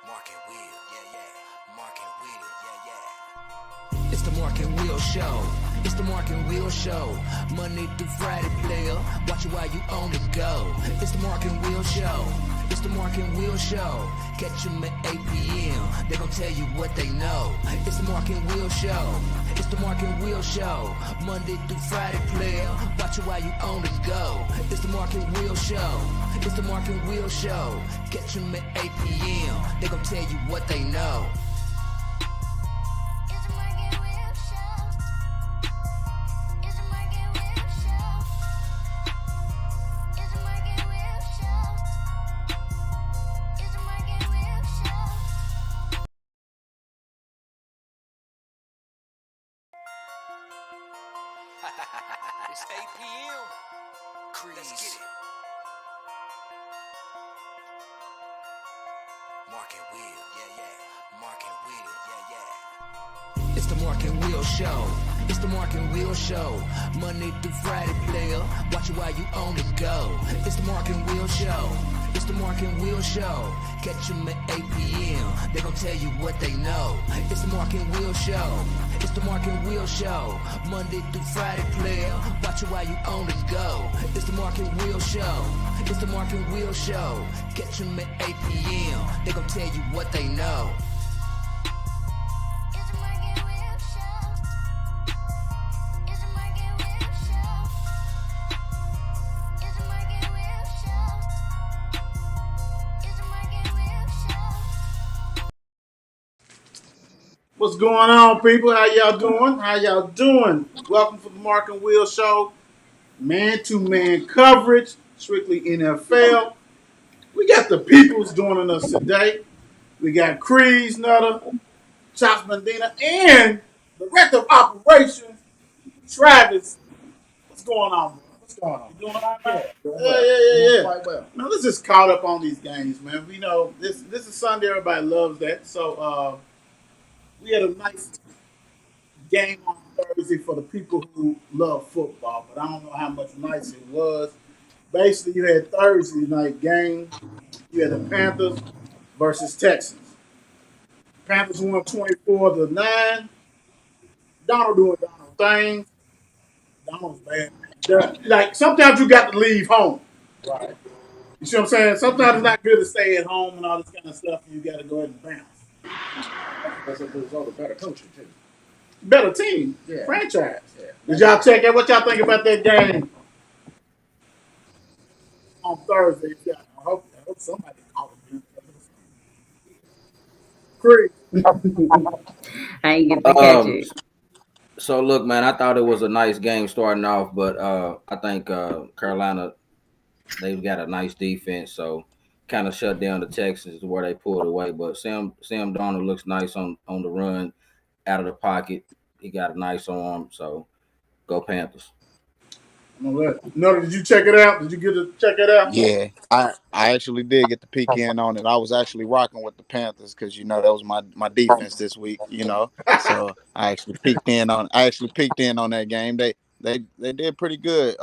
Mark and Will, yeah. Mark and Will, yeah. It's the Mark and Will Show. It's the Mark and Will Show. Monday through Friday, player. Watch it while you on the go. It's the Mark and Will Show. It's the Mark and Will Show. Catch them at 8 p.m. They gon' tell you what they know. It's the Mark and Will Show. It's the Mark and Will Show. Monday through Friday, player. Watch it while you on the go. It's the Mark and Will Show. It's the Mark and Will Show. Catch them at 8 p.m. They gon' tell you what they know. It's 8 p.m. Let's get it. Mark and Will, yeah. Mark and Will, yeah. It's the Mark and Will Show. It's the Mark and Will Show. Monday through Friday, player. Watch it while you on the go. It's the Mark and Will Show. It's the Mark and Will Show. Catch them at 8 p.m. They gon' tell you what they know. It's the Mark and Will Show. It's the Mark and Will Show. Monday through Friday, player. Watch it while you on the go. It's the Mark and Will Show. It's the Mark and Will Show. Catch them at 8 p.m. They gon' tell you what they know. What's going on, people? How y'all doing? Welcome to the Mark and Will Show. Man-to-man coverage, strictly NFL. We got the peoples joining us today. We got Crease Nutter, Chops Medina, and the Director of Operations, Travis. What's going on, bro? What's going on? You doing all right? Yeah. Quite well. Now, let's just caught up on these games, man. We know this is Sunday. Everybody loves that. So, we had a nice game on Thursday for the people who love football, but I don't know how much nice it was. Basically, you had Thursday night game. You had the Panthers versus Texans. Panthers won 24-9. Donald doing Donald things. Donald's bad. Like, sometimes you got to leave home. Right. You see what I'm saying? Sometimes it's not good to stay at home and all this kind of stuff, and you got to go ahead and bounce. That's a result of better coaching, too. Better team, Yeah. franchise. Yeah. Did y'all check out? What y'all think about that game on Thursday? Yeah, I hope somebody called me. Creek. I ain't get to catch it. So look, man, I thought it was a nice game starting off, but I think Carolina, they've got a nice defense, so kind of shut down the Texans where they pulled away. But Sam Darnold looks nice on the run, out of the pocket. He got a nice arm, so go Panthers. No, did you check it out? Did you get to check it out? Yeah, I actually did get the peek in on it. I was actually rocking with the Panthers because that was my defense this week. So I actually peeked in on that game. They did pretty good.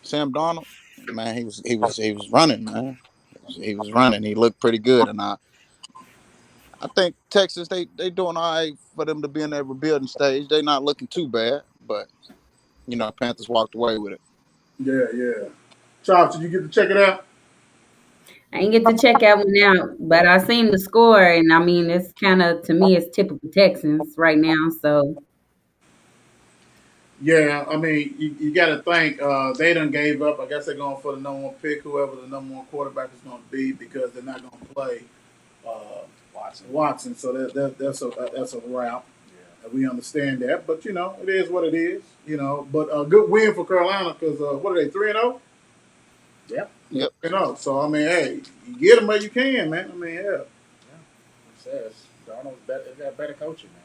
Sam Darnold, man, he was running, man. He was running. He looked pretty good, and I think Texas they doing all right for them to be in their rebuilding stage. They're not looking too bad, but Panthers walked away with it. Yeah. Chops, did you get to check it out? I ain't get to check that one out, but I seen the score, and I mean, it's kind of, to me, it's typical Texans right now. So Yeah, I mean, you got to think they done gave up. I guess they're going for the number one pick, whoever the number one quarterback is going to be, because they're not going to play Watson. So that's a route. Yeah. We understand that, but it is what it is. But a good win for Carolina because what are they 3-0? Yep. 3-0. So I mean, hey, you get them where you can, man. I mean, yeah. It says Darnold's got better coaching, man.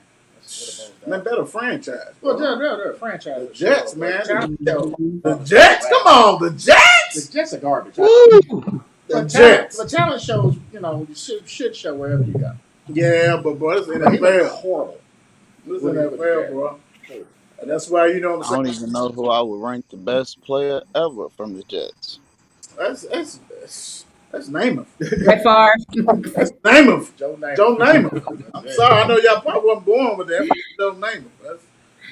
Man, better franchise. Well, they're a franchise. The Jets, man. The The Jets. Come on, the Jets. Jets are garbage. The Jets. The talent shows, you should show wherever you go. Yeah, but bro, it's He looked NFL. horrible. It's NFL, bro. And that's why I don't even know who I would rank the best player ever from the Jets. That's That's Namath. Brett Favre. That's Namath. Joe Namath. Joe Namath. I'm sorry. I know y'all probably wasn't born with that, but Joe Namath.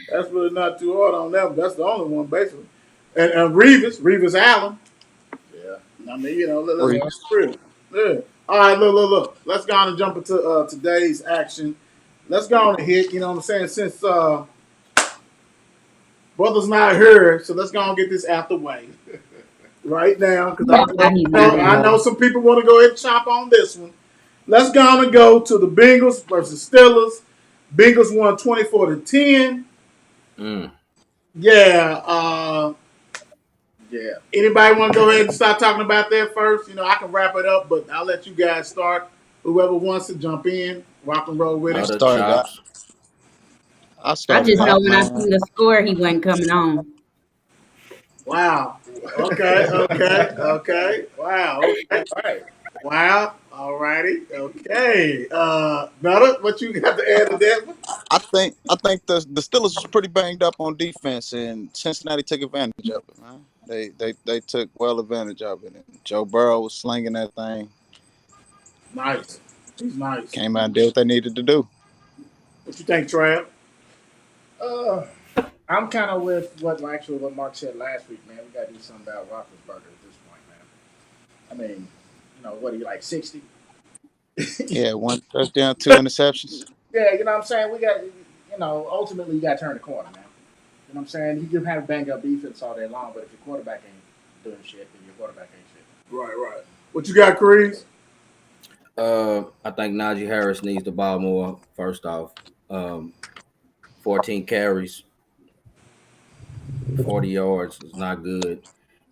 That's really not too hard on that. But that's the only one basically. And Revis Allen. Yeah. I mean, let's Free. be real. Yeah. All right, look. Let's go on and jump into today's action. Let's go on and hit. You know what I'm saying? Since brother's not here, so let's go on and get this out the way right now. Because I know some people want to go ahead and chop on this one. Let's go on and go to the Bengals versus Steelers. Bengals won 24-10. Yeah. Yeah. Anybody want to go ahead and start talking about that first? I can wrap it up, but I'll let you guys start. Whoever wants to jump in, rock and roll with it. I I started just know out, when I man. seen the score, he wasn't coming on. Wow. Okay. Wow. Okay. All right. Wow. All righty. Okay. Nutter, what you got to add to that one? I think the Steelers was pretty banged up on defense, and Cincinnati took advantage of it, man. They took well advantage of it. And Joe Burrow was slinging that thing. Nice. He's nice. Came out and did what they needed to do. What you think, Trav? I'm kind of with what Mark said last week, man. We got to do something about Roethlisberger at this point, man. I mean, what are you like 60? Yeah, 1 touchdown, 2 interceptions. Yeah, you know what I'm saying. We got, ultimately you got to turn the corner, man. You know what I'm saying. You can have bang up defense all day long, but if your quarterback ain't doing shit, then your quarterback ain't shit. Right. What you got, Crease? I think Najee Harris needs the ball more. First off, 14 carries, 40 yards is not good.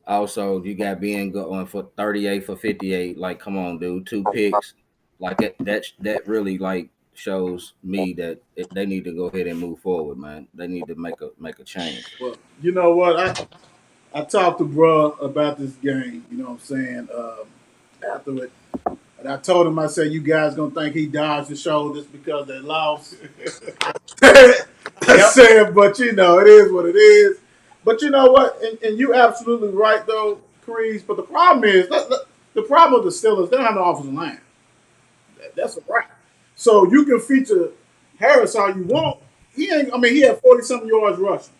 Also, you got Ben going for 38 for 58. Like, come on, dude, 2 picks. Like that really like shows me that they need to go ahead and move forward, man. They need to make a change. Well, you know what? I talked to bruh about this game. You know what I'm saying? After it. And I told him, I said, you guys going to think he dodged the shoulders because they lost. I said, but it is what it is. But you know what? And you absolutely right, though, Crease. But the problem is, the problem with the Steelers, they don't have no offensive line. That's a wrap. So you can feature Harris all you want. He had 40-something yards rushing.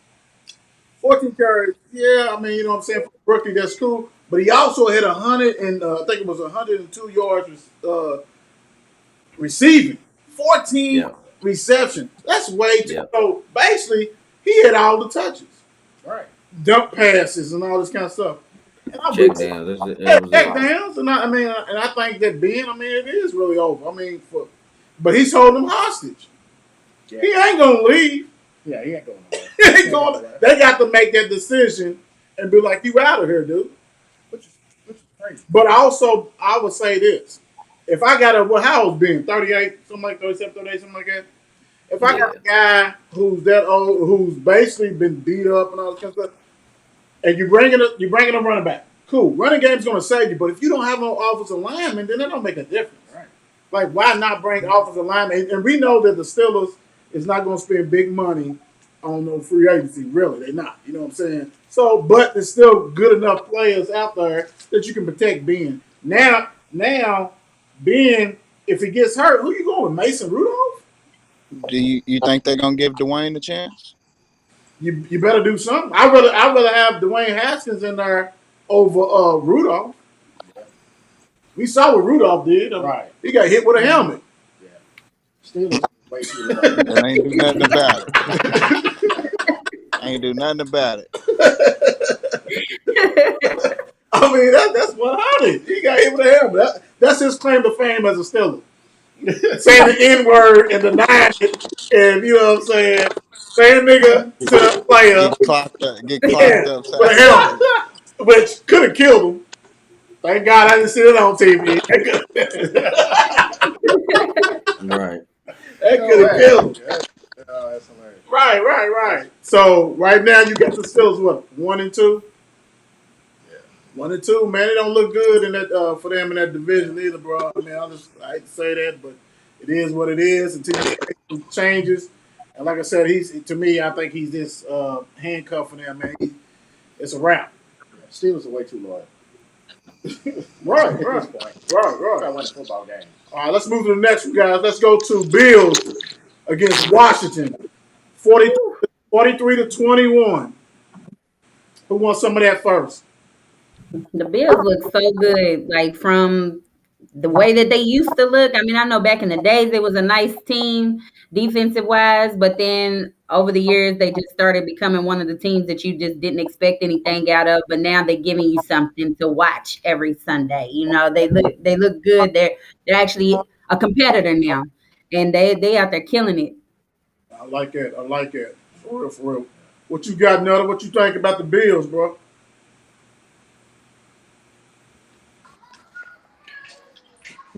14 carries. Yeah, you know what I'm saying? For a rookie, that's cool. But he also had 100 and I think it was 102 yards receiving. 14 reception. That's way too. So basically, he had all the touches. Right. Dump passes and all this kind of stuff. And Check downs. Check downs. And I think that Ben, it is really over. But he's holding them hostage. Yeah. He ain't gonna leave. Yeah, he ain't going nowhere. He ain't going. They got to make that decision and be like, "You out of here, dude." Which is crazy. But also, I would say this: if I got how old Ben? 38, something like 37, 38, something like that. If I got a guy who's that old, who's basically been beat up and all this kind of stuff, and you bring in a running back, cool. Running game's going to save you, but if you don't have no offensive lineman, then it don't make a difference. Right. Like, why not bring offensive linemen? And we know that the Steelers is not going to spend big money on no free agency. Really, they're not. You know what I'm saying? So, but there's still good enough players out there that you can protect Ben. Now, Ben, if he gets hurt, who you going with? Mason Rudolph? Do you think they're gonna give Dwayne a chance? You better do something. I'd rather have Dwayne Haskins in there over Rudolph. We saw what Rudolph did. Right. He got hit with a helmet. Yeah. Steelers way too low. They ain't do nothing about it. Ain't do nothing about it. That's what happened. He got hit with a helmet. That's his claim to fame as a Steeler. Saying the N-word and denying it, and you know what I'm saying? Saying nigga to a player. Get clocked up. With a helmet, which could have killed him. Thank God I didn't see it on TV. Right. That could have killed him. Oh, that's hilarious. Right. So right now you got the Steelers, what, 1-2? Yeah. 1-2, man. It don't look good in that for them in that division either, bro. I hate to say that, but it is what it is until you make some changes. And like I said, I think he's just handcuffing them, man. It's a wrap. Yeah, Steelers are way too loyal. Right, at this right, point. right. Try to win a football game. All right, let's move to the next one, guys. Let's go to Bills against Washington, 40, Whew. 43 to 21. Who wants some of that first? The Bills look so good, like from the way that they used to look. I mean, I know back in the days it was a nice team defensive wise, but then over the years they just started becoming one of the teams that you just didn't expect anything out of. But now they're giving you something to watch every Sunday. You know, they look good. They're actually a competitor now, and they out there killing it. I like that. I like that. For real, for real. What you got, Nutter? What you think about the Bills, bro?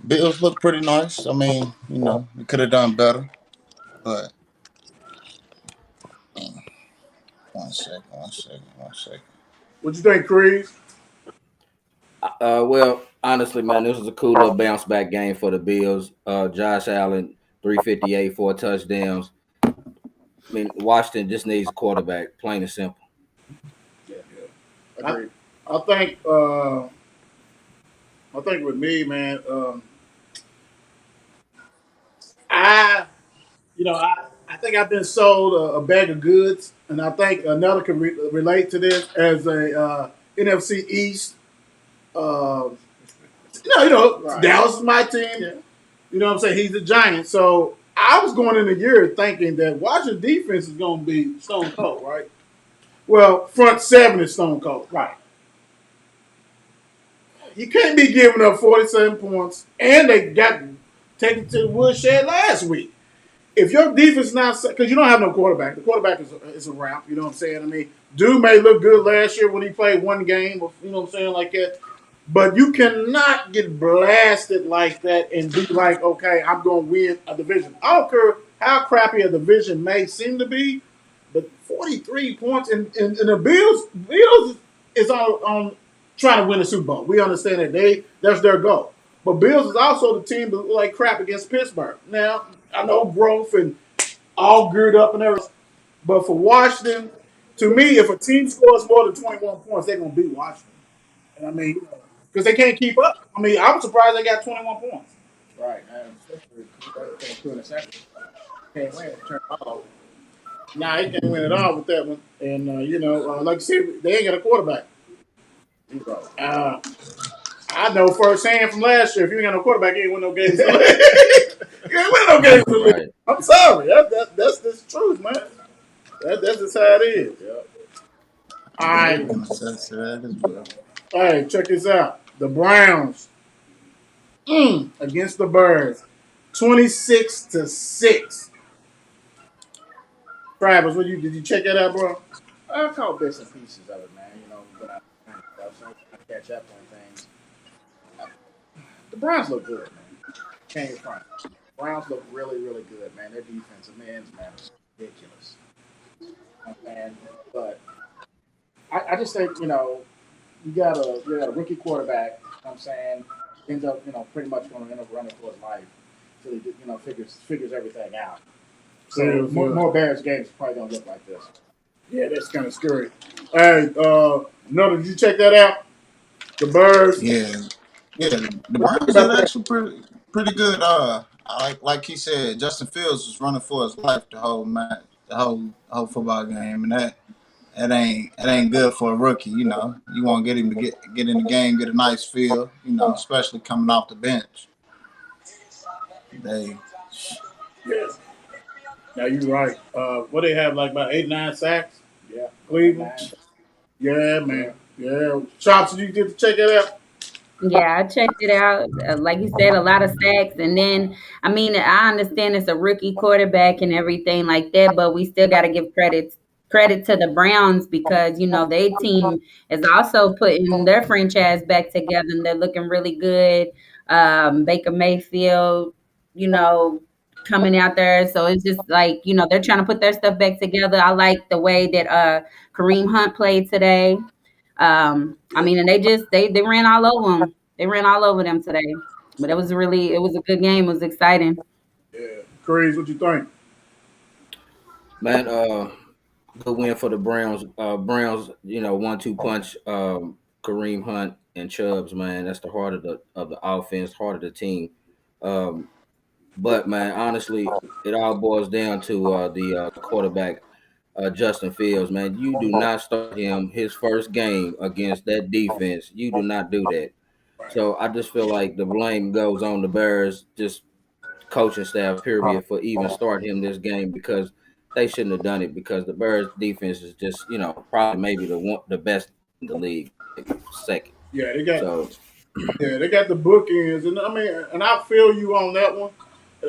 Bills look pretty nice. I mean, we could have done better, but one second. What you think, Creed? Well, honestly, man, this was a cool little bounce back game for the Bills. Josh Allen, 358, 4 touchdowns. I mean, Washington just needs a quarterback, plain and simple. Yeah, I, agreed. I think I think with me, man, I I think I've been sold a bag of goods, and I think another can relate to this as a NFC East. Uh, Right. Dallas is my team. Yeah. You know what I'm saying? He's a giant. So I was going in the year thinking that Washington defense is going to be stone cold, right? Well, front seven is stone cold. Right. You can't be giving up 47 points, and they got taken to the woodshed last week. If your defense not, because you don't have no quarterback, the quarterback is a wrap. You know what I'm saying? I mean, Dude may look good last year when he played one game, or, you know what I'm saying, like that. But you cannot get blasted like that and be like, okay, I'm going to win a division. I don't care how crappy a division may seem to be, but 43 points, and the Bills is on trying to win the Super Bowl. We understand that that's their goal. But Bills is also the team that look like crap against Pittsburgh. Now, I know growth and all geared up and everything, but for Washington, to me, if a team scores more than 21 points, they're going to beat Washington. And I mean, because they can't keep up. I mean, I'm surprised they got 21 points. Right. And especially 2 interceptions. Can't win. Turn the ball over. Nah, he can't win it all with that one. And, like you said, they ain't got a quarterback. Zero. I know firsthand from last year, if you ain't got no quarterback, you ain't win no games. You ain't win no games in the league. Right. I'm sorry. That's the truth, man. That's just how it is. Yep. All right. That's that as well. All right, check this out. The Browns against the Birds. 26-6. Travis, did you check that out, bro? I caught bits and pieces of it, man. But I kind of stuff, so I'm trying to catch up on things. The Browns look good, man. Can't get front. Browns look really, really good, man. Their defensive ends, man, is ridiculous. And but I just think you got a rookie quarterback. You know what I'm saying ends up pretty much going to end up running for his life until he figures everything out. So Yeah, more Bears games probably don't look like this. Yeah, that's kind of scary. Hey, no, did you check that out? The Birds. Yeah, yeah. The What you think Browns about are that? actually pretty good. Like he said, Justin Fields was running for his life the whole match, the whole football game, and that ain't good for a rookie. You want to get him to get in the game, get a nice feel. Especially coming off the bench. They Yeah. Now you're right. What they have like about 8, 9 sacks? Yeah, Cleveland. Yeah, yeah, man. Yeah. Chops, did you get to check that out? Yeah, I checked it out. Like you said, a lot of sacks. And then, I mean, I understand it's a rookie quarterback and everything like that, but we still got to give credit to the Browns because, their team is also putting their franchise back together and they're looking really good. Baker Mayfield, you know, coming out there. So it's just like, they're trying to put their stuff back together. I like the way that Kareem Hunt played today. I mean, and they ran all over them. They ran all over them today. But it was a good game. It was exciting. Yeah. Crazy, what you think? Man, good win for the Browns. Browns, 1-2 punch Kareem Hunt and Chubbs, man. That's the heart of the offense, heart of the team. Um, but man, honestly, it all boils down to the quarterback, Justin Fields. Man, you do not start him his first game against that defense. You do not do that. So I just feel like the blame goes on the Bears, just coaching staff, period, for even starting him this game because they shouldn't have done it because the Bears defense is just probably maybe the best in the league, second. Yeah, they got So they got the bookends, and I mean, and I feel you on that one.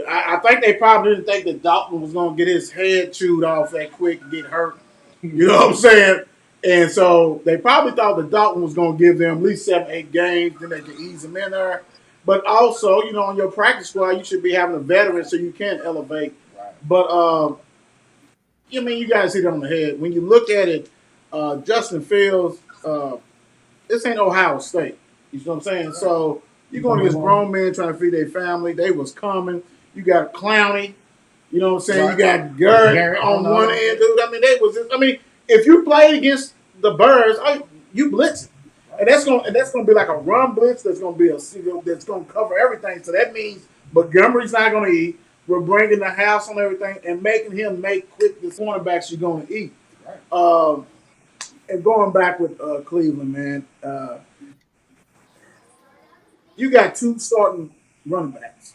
I think they probably didn't think that Dalton was going to get his head chewed off that quick and get hurt. You know what I'm saying? And so they probably thought that Dalton was going to give them at least 7, 8 games, then they could ease him in there. But also, on your practice squad, you should be having a veteran so you can elevate. Right. But you guys hit it on the head. When you look at it, Justin Fields, this ain't Ohio State. You know what I'm saying? So you're going against grown men trying to feed their family. They was coming. You got Clowney. You know what I'm saying? Right. You got Garrett on one end, dude. I mean, if you played against the Birds, you blitzing. And that's gonna be like a run blitz. That's gonna be that's gonna cover everything. So that means Montgomery's not gonna eat. We're bringing the house on everything and making him make quick the cornerbacks you're gonna eat. Right. And going back with Cleveland, man, you got 2 starting running backs.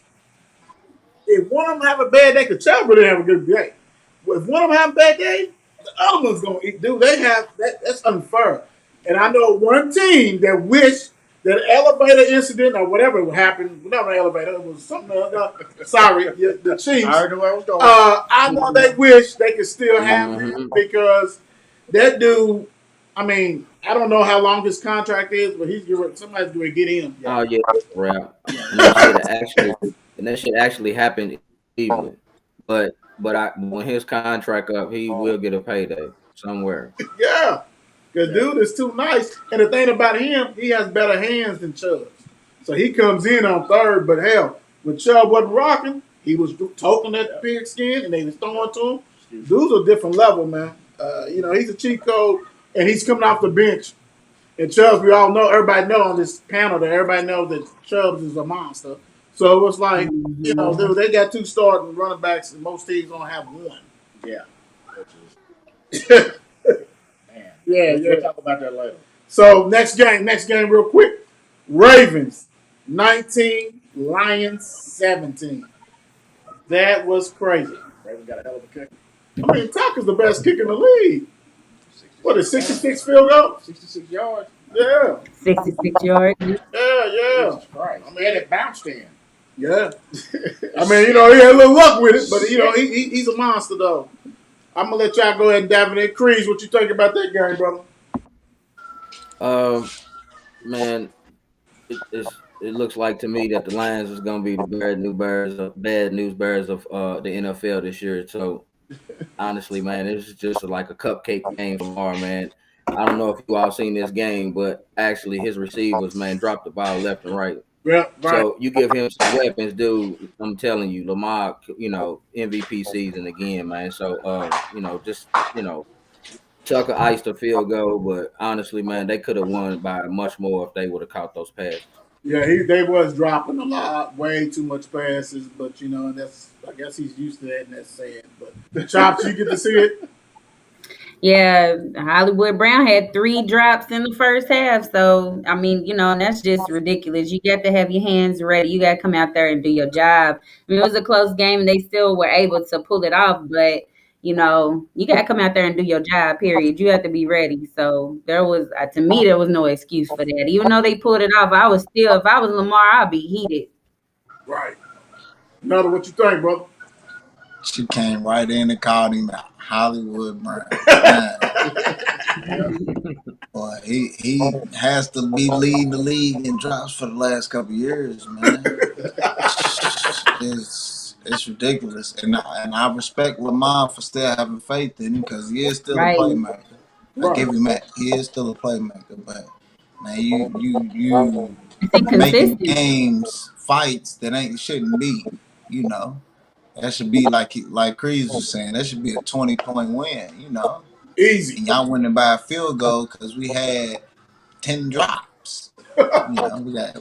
If one of them have a bad day, because Chubb really have a good day. If one of them have a bad day, the other one's gonna eat. Dude, they have that's unfair. And I know one team that wished that elevator incident or whatever happened, not an elevator, it was something else. Sorry, the Chiefs. I already know where I was going. I know they wish they could still have him because that dude. I mean, I don't know how long his contract is, but somebody's going to get him. oh yeah, right. And that should actually happen in Cleveland. But when his contract up, he will get a payday somewhere. Yeah. Because dude is too nice. And the thing about him, he has better hands than Chubb. So he comes in on third, but hell, when Chubb wasn't rocking, he was toting that pigskin and they was throwing to him. Dude's a different level, man. He's a cheat code and he's coming off the bench. And Chubbs, we all know, everybody know on this panel that everybody knows that Chubbs is a monster. So it was like, dude, they got 2 starting running backs and most teams only have 1. Yeah. Man. Yeah, We'll talk about that later. So next game real quick. Ravens 19, Lions 17. That was crazy. Ravens got a hell of a kick. I mean, Tucker's the best kicker in the league. What is 66 field goal? 66 yards. Yeah. 66 yards. Yeah. Jesus Christ. I mean, it bounced in. Yeah. I mean, he had a little luck with it, but he's a monster though. I'm gonna let y'all go ahead and dive in there. Crease, what you think about that game, brother? Man, it looks like to me that the Lions is gonna be the bad news bears of the NFL this year. So honestly, man, this is just like a cupcake game tomorrow, man. I don't know if you all seen this game, but actually his receivers, man, dropped the ball left and right. Yeah, right. So you give him some weapons, dude. I'm telling you, Lamar, MVP season again, man. So Tucker iced a field goal, but honestly, man, they could have won by much more if they would have caught those passes. Yeah, they was dropping a lot, way too much passes, but and I guess he's used to that, and that's sad. But the Chops, you get to see it. Yeah, Hollywood Brown had 3 drops in the first half. So, I mean, and that's just ridiculous. You got to have your hands ready. You got to come out there and do your job. I mean, it was a close game, and they still were able to pull it off. But, you got to come out there and do your job, period. You have to be ready. So, to me, there was no excuse for that. Even though they pulled it off, if I was Lamar, I'd be heated. Right. Another, what you think, brother? She came right in and called him out. Hollywood Brown. Boy, he has to be leading the league in drops for the last couple of years, man. It's ridiculous, and I respect Lamar for still having faith in him because he is still a playmaker. I give him that. He is still a playmaker, but man, you making games fights that shouldn't be, That should be like Crees was saying. That should be a 20-point win, Easy. And y'all winning by a field goal because we had 10 drops. Yeah, we got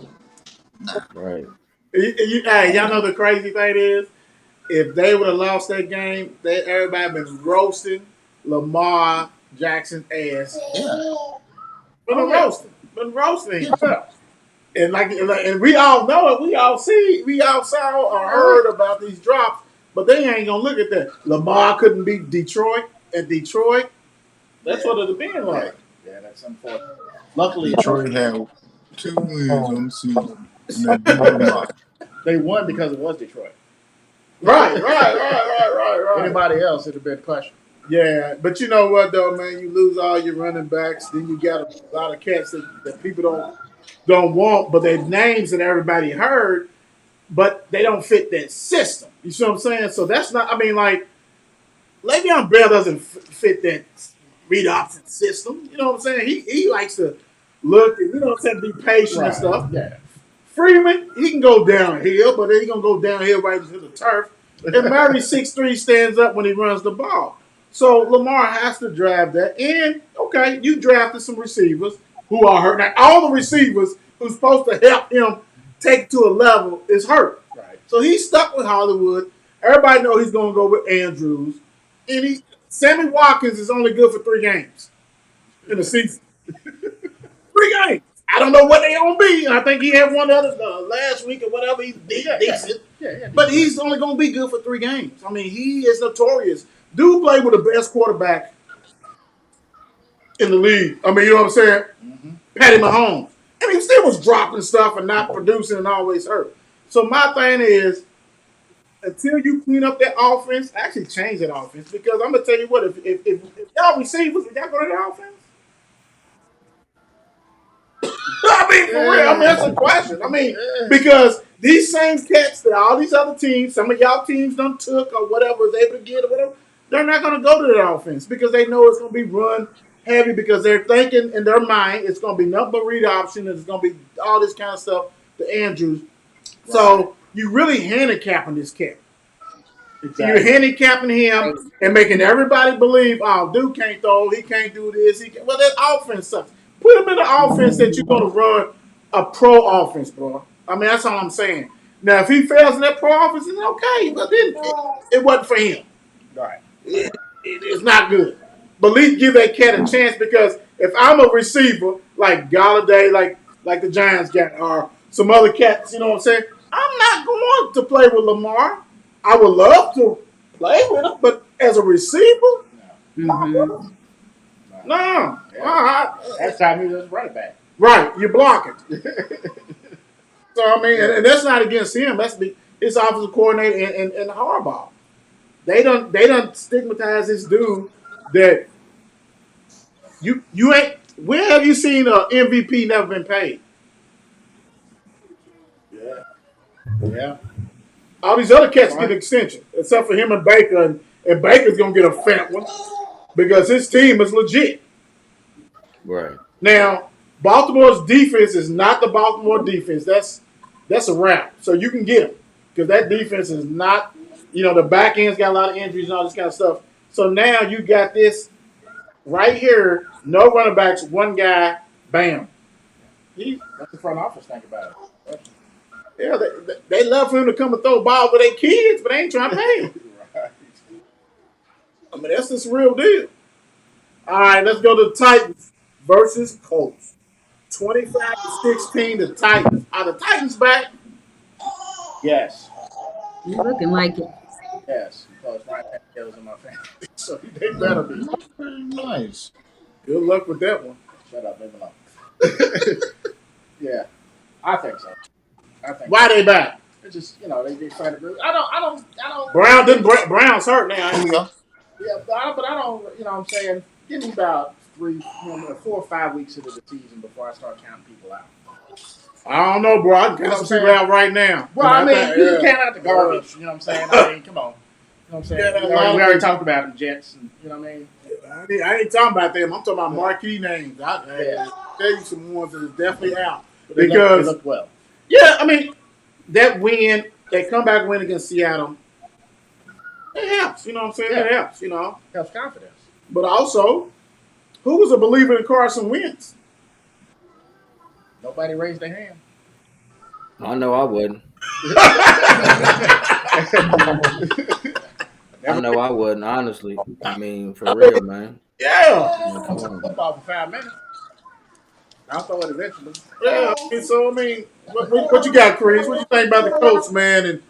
nah. Right. Hey, y'all know the crazy thing is, if they would have lost that game, everybody been roasting Lamar Jackson's ass. Yeah, Been roasting him. yeah. And we all know it. We all saw or heard about these drops, but they ain't gonna look at that. Lamar couldn't beat Detroit at Detroit. That's what it'd been like. Yeah, that's unfortunate. Luckily, Detroit had 2 wins on the season, and that beat Lamar. they won because it was Detroit. Right. Anybody else, it'd have been question. Yeah, but you know what though, man? You lose all your running backs, then you got a lot of cats that people don't want, but their names that everybody heard, but they don't fit that system. You see what I'm saying? So that's not. I mean, like Le'Veon Bell doesn't fit that read option system. You know what I'm saying? He likes to look and be patient and stuff. Yeah. Freeman, he can go downhill, but then he's gonna go downhill right into the turf. And Murray 6'3" stands up when he runs the ball. So Lamar has to drive that. And okay, you drafted some receivers who are hurt. Now all the receivers who's supposed to help him take to a level is hurt. Right. So he's stuck with Hollywood. Everybody know he's gonna go with Andrews. And Sammy Watkins is only good for 3 games in the season. 3 games. I don't know what they gonna be. I think he had one other last week or whatever. He's decent, but he's only gonna be good for 3 games. I mean, he is notorious. Dude played with the best quarterback in the league. I mean, you know what I'm saying? Mm-hmm. Patty Mahomes, and he still was dropping stuff and not producing and always hurt. So my thing is, until you clean up that offense, actually change that offense, because I'm gonna tell you what, if y'all receivers, if y'all go to the offense. I mean, for real. I mean, that's a question. I mean, because these same cats that all these other teams, some of y'all teams done took or whatever, was able to get or whatever, they're not going to go to that offense because they know it's going to be run heavy, because they're thinking in their mind it's going to be nothing but read option and it's going to be all this kind of stuff to Andrews. Right. So you really handicapping this cat. Exactly. You're handicapping him and making everybody believe, oh, dude can't throw, he can't do this. Well, that offense sucks. Put him in an offense that you're going to run a pro offense, bro. I mean, that's all I'm saying. Now, if he fails in that pro offense, then okay, but then it wasn't for him. Right. It's not good. But at least give that cat a chance, because if I'm a receiver like Galladay, like the Giants got, or some other cats, you know what I'm saying? I'm not going to play with Lamar. I would love to play with him, but as a receiver, no. That's time he was running back. Right, you're blocking. So I mean, and that's not against him. That's his offensive coordinator and Harbaugh. They done stigmatize this dude that you ain't. Where have you seen an MVP never been paid? Yeah. All these other cats get an extension, except for him and Baker, and Baker's gonna get a fat one because his team is legit. Right. Now, Baltimore's defense is not the Baltimore defense. That's a wrap. So you can get them, because that defense is not, the back end's got a lot of injuries and all this kind of stuff. So now you got this right here, no running backs, one guy, bam. What's the front office think about it? Yeah, they love for him to come and throw balls with their kids, but they ain't trying to pay him. Right. I mean, that's just real deal. All right, let's go to the Titans versus Colts. 25-16, the Titans. Are the Titans back? Yes. You're looking like it. Yes, because Ryan Tannehill's in my family. So they better be. Pretty nice. Good luck with that one. Shut up, leave me alone. Yeah, I think so. Why they back? It's just, they trying to do. I don't. Brown's hurt now. Here we go. Yeah, but I don't. I'm saying, give me about 4 or 5 weeks into the season before I start counting people out. I don't know, bro. I can count some people out right now. Well, I mean, you can count out the garbage. You know what I'm saying? I mean, come on. You know what I'm saying? We already talked about them, Jets. And, you know what I mean? I ain't talking about them. I'm talking about marquee names. I tell you some ones that is definitely out. But they look well. Yeah, I mean, that win, they come back win against Seattle, it helps. You know what I'm saying? Yeah. It helps, Helps confidence. But also, who was a believer in Carson Wentz? Nobody raised their hand. I know I wouldn't. I Never know I wouldn't. Honestly, I mean, for real, man. I Yeah. mean, come on. football for 5 minutes. I'll throw it eventually. Yeah. What you got, Chris? What you think about the Colts, man, and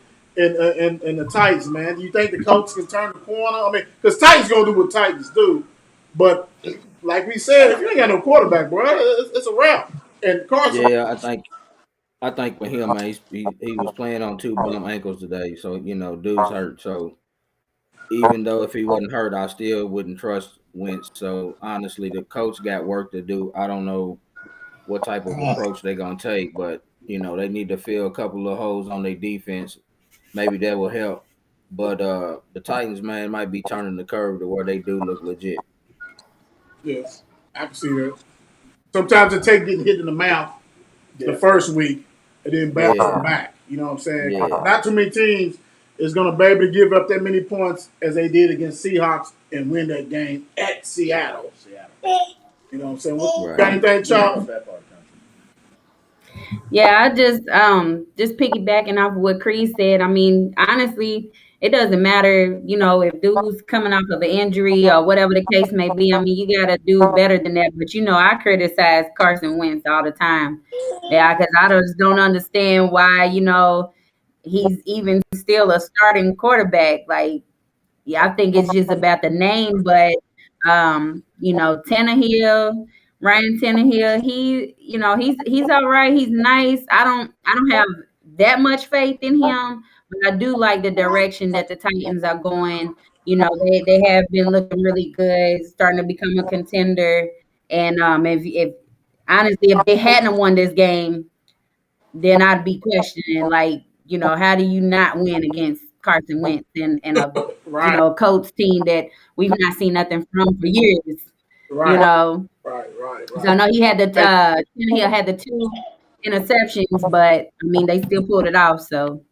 the Titans, man? Do you think the Colts can turn the corner? I mean, because Titans gonna do what Titans do, but like we said, if you ain't got no quarterback, bro, it's a wrap. And Carson, Yeah, I think for him, man, he was playing on two bum ankles today, so dude's hurt. So even though if he wasn't hurt, I still wouldn't trust Wentz. So honestly, the coach got work to do. I don't know what type of approach they're gonna take, but they need to fill a couple of holes on their defense. Maybe that will help. But the Titans, man, might be turning the curve to where they do look legit. yes, I can see that. Sometimes it take getting hit in the mouth the first week and then bounce Yeah, back. You know what I'm saying? yeah, Not too many teams is going to be able to give up that many points as they did against Seahawks and win that game at Seattle. You know what I'm saying? What right. got anything, Charles? That part of the country. Yeah, I just piggybacking off of what Creed said. I mean, honestly, it doesn't matter, if dude's coming off of an injury or whatever the case may be. I mean, you gotta do better than that. But I criticize Carson Wentz all the time. Yeah, because I just don't understand why, he's even still a starting quarterback. Like, yeah, I think it's just about the name, but Tannehill, Ryan Tannehill, he's all right. He's nice. I don't have that much faith in him, but I do like the direction that the Titans are going. They have been looking really good, starting to become a contender. And if honestly, if they hadn't won this game, then I'd be questioning, like, how do you not win against Carson Wentz and a Right, Colts team that we've not seen nothing from for years, you right, know. So I know Hey, he had the two interceptions, but I mean they still pulled it off. So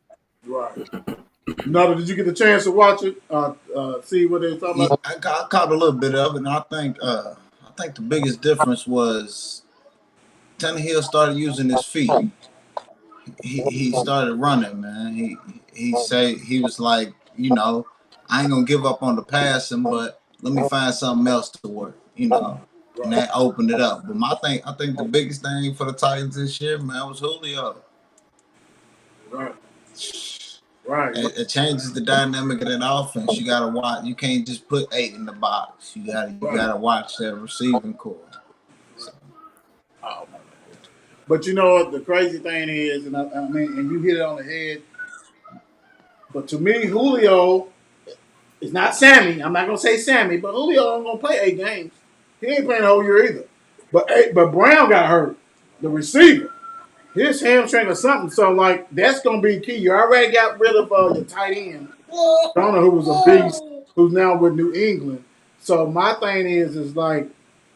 right. Nada, did you get the chance to watch it? See what they were talking Yeah, about? I caught a little bit of it, and I think the biggest difference was Tannehill started using his feet. He started running, man. He was like, I ain't gonna give up on the passing, but let me find something else to work, and that opened it up. But I think the biggest thing for the Titans this year, man, was Julio. Right, right, right. It changes the dynamic of that offense. You gotta watch. You can't just put 8 in the box. You gotta watch that receiving core. So, Oh, but you know what the crazy thing is, and I mean, and you hit it on the head. But to me, Julio is not Sammy. I'm not gonna say Sammy, but Julio ain't gonna play 8 games. He ain't playing the whole year either. But Brown got hurt, the receiver. His hamstring or something. So like that's gonna be key. You already got rid of your tight end, Donner, who was a beast, who's now with New England. So my thing is like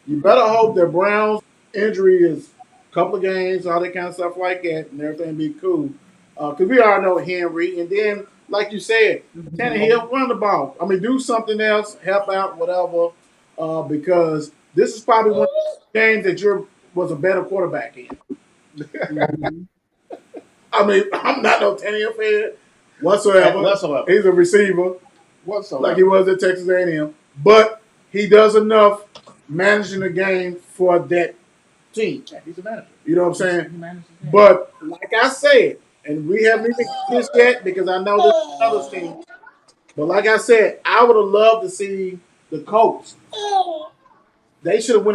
you better hope that Brown's injury is a couple of games, all that kind of stuff like that, and everything be cool. Because we already know Henry, and then like you said, Tannehill run the ball. I mean, do something else, help out, whatever. Because this is probably one of the games that you was a better quarterback in. mhm. I mean, I'm not no Tannehill fan whatsoever. Whatsoever. He's a receiver like he was at Texas A&M, but he does enough managing the game for that team. Yeah, he's a manager. You know what I'm saying? He manages the game. But like I said, and we haven't even got this yet because I know this is another team. But like I said, I would have loved to see the Colts. They should have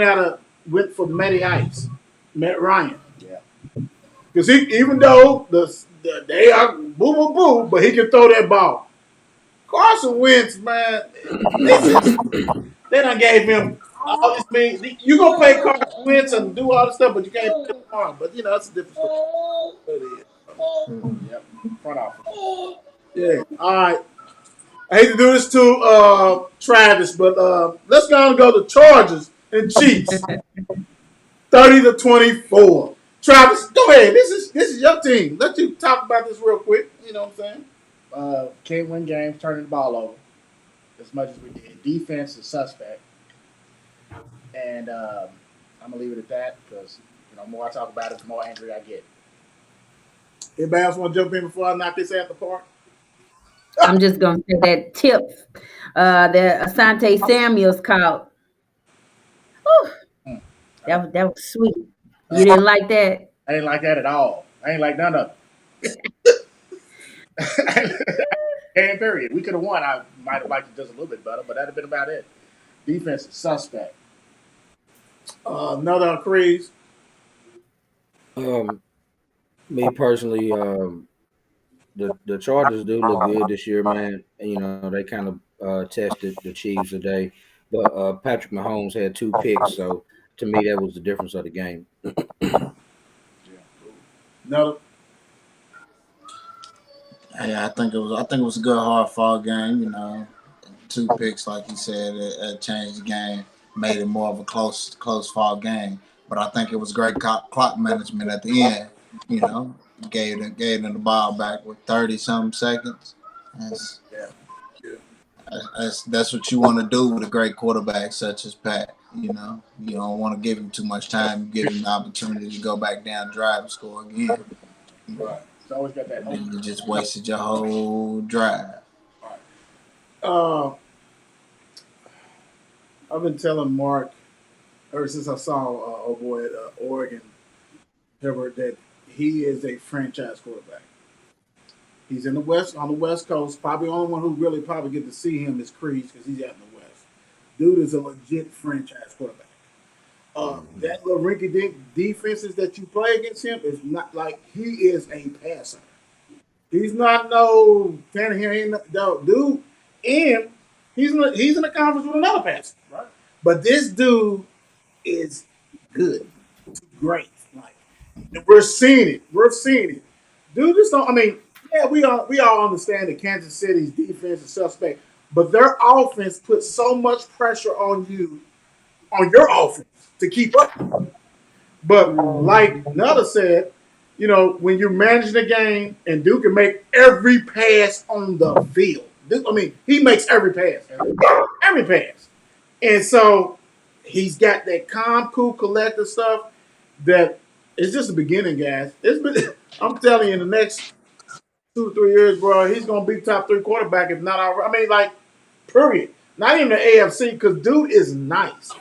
went for Matty Ice, Matt Ryan. Yeah. Because even though they are boo boo boo, but he can throw that ball. Carson Wentz, man, they done gave him all this mean. You gonna play Carson Wentz and do all this stuff, but you can't play him arm. But that's a different story. Yep. Front office. Yeah. All right. I hate to do this to Travis, but let's go to Chargers and Chiefs. 30-24. Travis, go ahead. This is your team. Let you talk about this real quick. You know what I'm saying? Can't win games turning the ball over as much as we did. Defense is suspect. And I'm going to leave it at that because The more I talk about it, the more angry I get. Anybody else want to jump in before I knock this out the park? I'm just gonna say that tip that Asante Samuels caught. Whew, Mm. that was sweet. You didn't like that? I ain't like that at all. I ain't like none of it. Game period. We could have won. I might have liked it just a little bit better, but that'd have been about it. Defense is suspect. Another Crease. Um, Me personally, the Chargers do look good this year, man. And, they kind of tested the Chiefs today, but Patrick Mahomes had 2 picks, so to me that was the difference of the game. Another. Yeah, I think it was a good hard fought game. 2 picks, like you said, it changed the game, made it more of a close fought game. But I think it was great clock management at the end. You know, gave them the ball back with 30 some seconds. That's Yeah. that's what you want to do with a great quarterback such as Pat. You don't want to give him too much time. Give him the opportunity to go back down, drive, and score again. Right. It's always got that And then open. you just wasted your whole drive. Uh, I've been telling Mark ever since I saw old boy at Oregon, Herbert, that he is a franchise quarterback. He's in the West on the West Coast. Probably the only one who really probably get to see him is Crease because he's out in the West. Dude is a legit franchise quarterback. That little rinky dink defenses that you play against him is not like he is a passer. He's not no Tannehill. Ain't no dude, and he's in a conference with another passer. Right. But this dude is good, great. Like and we're seeing it. We're seeing it. Dude, just don't. I mean, yeah, we all understand that Kansas City's defense is suspect, but their offense puts so much pressure on you, on your offense, to keep up. But like Nutter said, when you're managing the game and Duke can make every pass on the field. I mean, he makes every pass. Every pass. And so he's got that calm, cool, collective stuff that it's just the beginning, guys. I'm telling you, in the next 2 to 3 years, bro, he's gonna be top 3 quarterback, if not already. I mean, like, period. Not even the AFC, because dude is nice.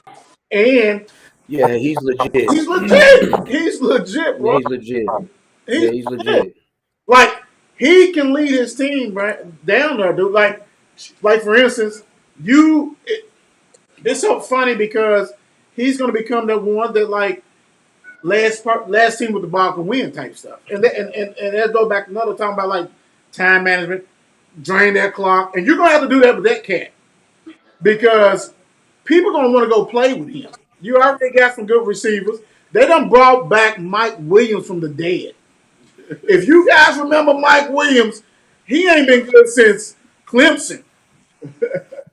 And Yeah, he's legit. he's legit. He's legit, Yeah, bro. he's legit. Yeah, He's he's legit. legit. Like he can lead his team right down there, dude. Like for instance, it's so funny because he's going to become the one that like last team with the ball can win type stuff. And that go back to another time about like time management, drain that clock, and you're going to have to do that with that cat because people going to want to go play with him. You already got some good receivers. They done brought back Mike Williams from the dead. If you guys remember Mike Williams, he ain't been good since Clemson.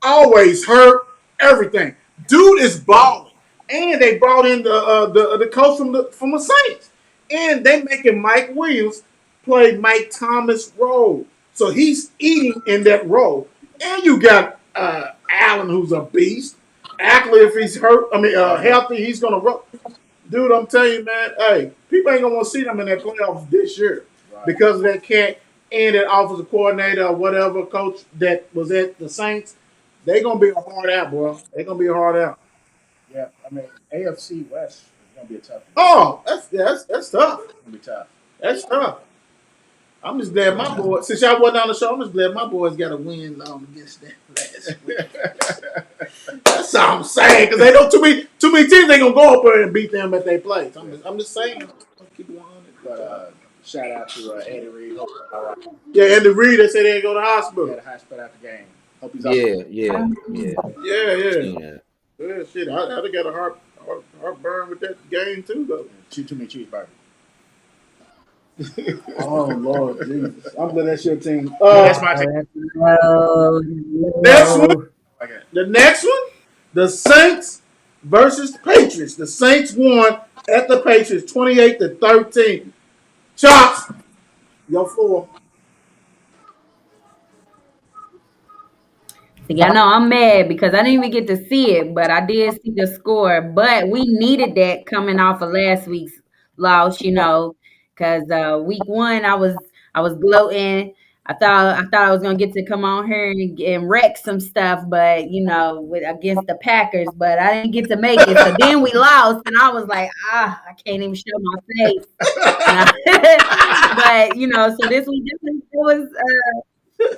Always hurt, everything. Dude is balling, and they brought in the coach from the Saints, and they making Mike Williams play Mike Thomas' role, so he's eating in that role. And you got Allen, who's a beast. Actually, if he's hurt, healthy, he's gonna run. Dude, I'm telling you, man. Hey, people ain't gonna want to see them in that playoffs this year because of that cat and that offensive coordinator or whatever coach that was at the Saints. They gonna be a hard out, bro. They gonna be a hard out. Yeah. I mean, AFC West is gonna be a tough one. Oh, that's tough. It's gonna be tough. That's tough. I'm just glad my boys. Since y'all wasn't on the show, I'm just glad my boys got a win against that last week. That's all I'm saying. Because they know too many teams ain't gonna go up there and beat them at their place. I'm just saying. Keep it 100. But shout out to Eddie Reed. Hope he's all right. Yeah, and the Reed, they say they ain't go to the He hospital. had a hospital after the game. Hope he's all right. Yeah. Yeah. Yeah. Yeah, shit. I got a heartburn with that game too, though. Too many cheeseburgers. Oh Lord Jesus! I'm glad that's your team. That's my team. No, Next one. Okay. The next one, the Saints versus the Patriots. The Saints won at the Patriots, 28-13. Chops, your floor. See, I know I'm mad because I didn't even get to see it, but I did see the score. But we needed that coming off of last week's loss, because week one I was gloating. I thought I was gonna get to come on here and wreck some stuff, but with against the Packers, but I didn't get to make it. So then we lost, and I was like, I can't even show my face. And but so this week,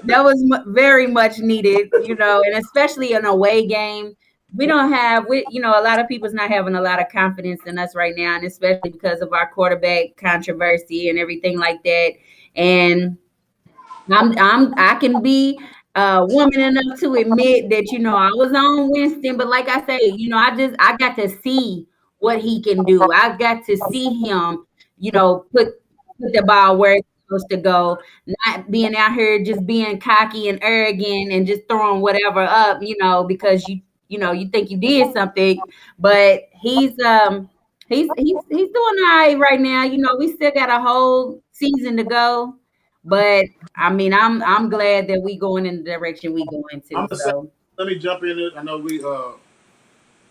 that was very much needed, and especially an away game. We don't have, a lot of people's not having a lot of confidence in us right now, and especially because of our quarterback controversy and everything like that. And I can be woman enough to admit that I was on Winston, but like I say, I got to see what he can do. I got to see him, put the ball where it's supposed to go, not being out here just being cocky and arrogant and just throwing whatever up, because you think you did something, but he's doing all right now. We still got a whole season to go, but I mean, I'm glad that we going in the direction we going I'm to. gonna say, So let me jump in it. I know we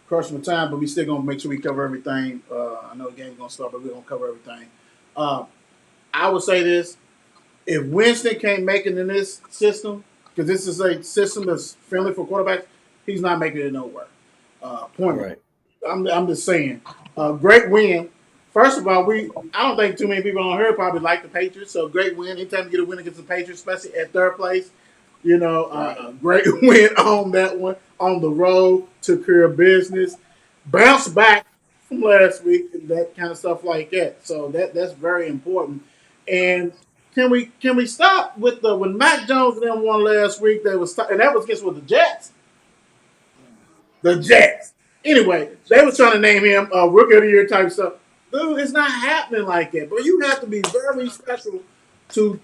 crushing the time, but we still gonna make sure we cover everything. I know the game's gonna start, but we're gonna cover everything. Uh, I would say this: if Winston can't make it in this system, because this is a system that's friendly for quarterbacks, he's not making it nowhere. Point. Right. I'm just saying. Great win. First of all, I don't think too many people on here probably like the Patriots. So great win. Anytime you get a win against the Patriots, especially at third place, great win on that one on the road, took care of business, bounce back from last week, and that kind of stuff like that. So that's very important. And can we stop with the when Mac Jones and them won last week? And that was against with the Jets. The Jets. Anyway, they was trying to name him Rookie of the Year type stuff. Dude, it's not happening like that. But you have to be very special to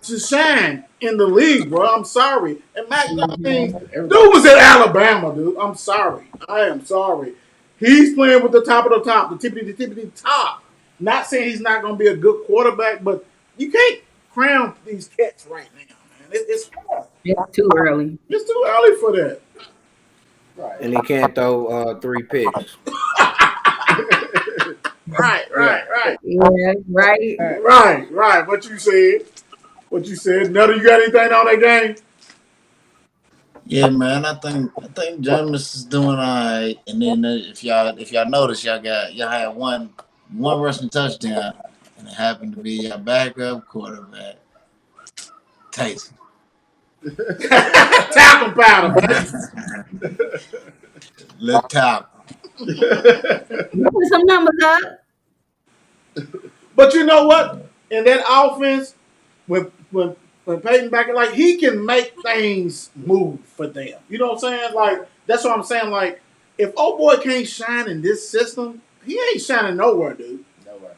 to shine in the league, bro. I'm sorry. And Mac, I mean, dude was at Alabama, dude. I'm sorry. I am sorry. He's playing with the top of the top, the tippity top. Not saying he's not going to be a good quarterback, but you can't crown these cats right now, man. It's hard. it's too early. It's too early for that. Right. And he can't throw 3 picks. Right, right. Yeah, right. Right. What you said. Nutter, you got anything on that game? Yeah, man. I think Jameis is doing all right. And then if y'all notice, y'all had one rushing touchdown, and it happened to be your backup quarterback, Taysom. Talcum powder, Little top. Put some numbers up. But you know what? In that offense, when Peyton back, like he can make things move for them. You know what I'm saying? Like that's what I'm saying. Like if old boy can't shine in this system, he ain't shining nowhere, dude. Nowhere.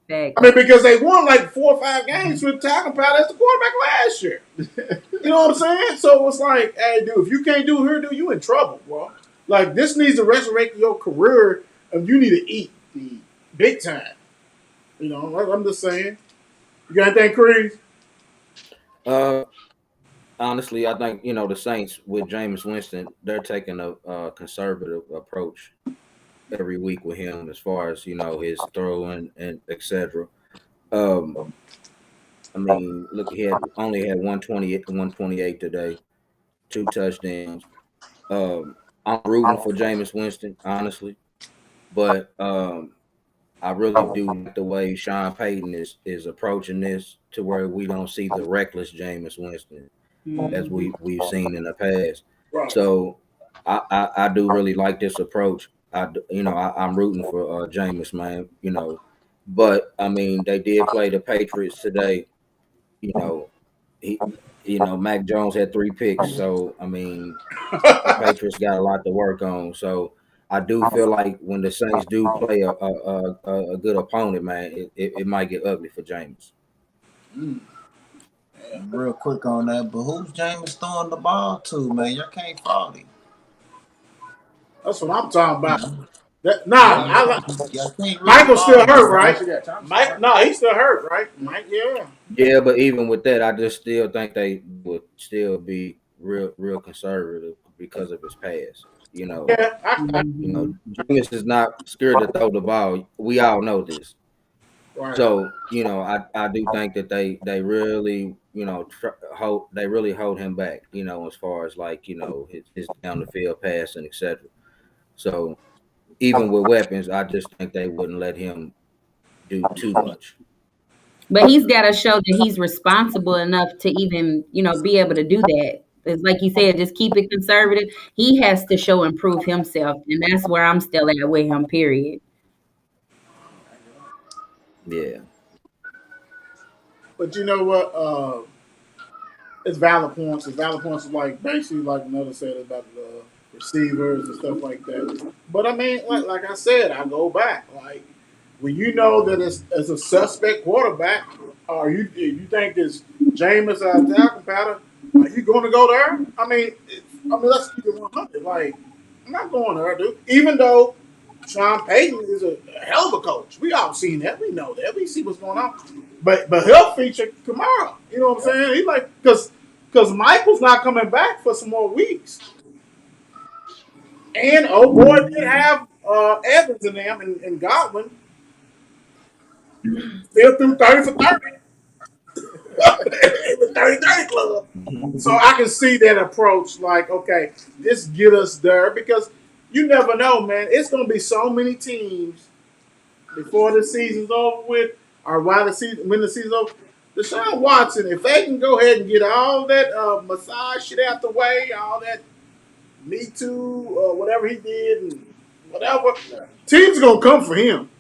I mean, because they won like 4 or 5 games with Talcum Powder as the quarterback last year. You know what I'm saying? So it's like, hey, dude, if you can't do here, dude, you in trouble, bro. Like this needs to resurrect your career, and you need to eat big time. You know, I'm just saying. You got anything, Creed? Uh, Honestly, I think the Saints with Jameis Winston, they're taking a conservative approach every week with him as far as his throwing and etc. Um, I mean, look, he only had 128 to 128 today, 2 touchdowns. I'm rooting for Jameis Winston, honestly, but I really do like the way Sean Payton is approaching this to where we don't see the reckless Jameis Winston as we've seen in the past. Right. So I do really like this approach. I'm rooting for Jameis, man. But I mean they did play the Patriots today. You know, he Mac Jones had 3 picks, so I mean the Patriots got a lot to work on. So I do feel like when the Saints do play a good opponent, man, it might get ugly for James. Real quick on that, but who's Jameis throwing the ball to, man? Y'all can't fault him. That's what I'm talking about. You y'all can't really Michael's still fault him. hurt, right? Yeah, Thompson. Mike, no, he's still hurt, right? Mike, yeah. Yeah, but even with that, I just still think they would still be real conservative because of his past. Yeah, Jameis is not scared to throw the ball. We all know this. Right. So I do think that they really they really hold him back. As far as like his down the field passing, etc. So even with weapons, I just think they wouldn't let him do too much. But he's got to show that he's responsible enough to even, be able to do that. It's like you said, just keep it conservative. He has to show and prove himself, and that's where I'm still at with him. Period. Yeah, But you know what? It's valid points. It's valid points is like basically like another said about the receivers and stuff like that. But I mean, like I said, I go back. Like when you know that it's a suspect quarterback, or you think it's Jameis or talcum powder, are you going to go there? Let's keep it 100. Like I'm not going there, dude. Even though Sean Payton is a hell of a coach, we all seen that. We know that. We see what's going on. But he'll feature tomorrow. You know what I'm saying? He like because Michael's not coming back for some more weeks. And oh boy, did have Evans in them and Godwin still threw 30 for 30 in the 30-30 club. So I can see that approach. Like, okay, this get us there because you never know, man. It's gonna be so many teams before the season's over with, or while the season when the season's over. Deshaun Watson, if they can go ahead and get all that massage shit out the way, all that Me Too, whatever he did, and whatever, teams gonna come for him.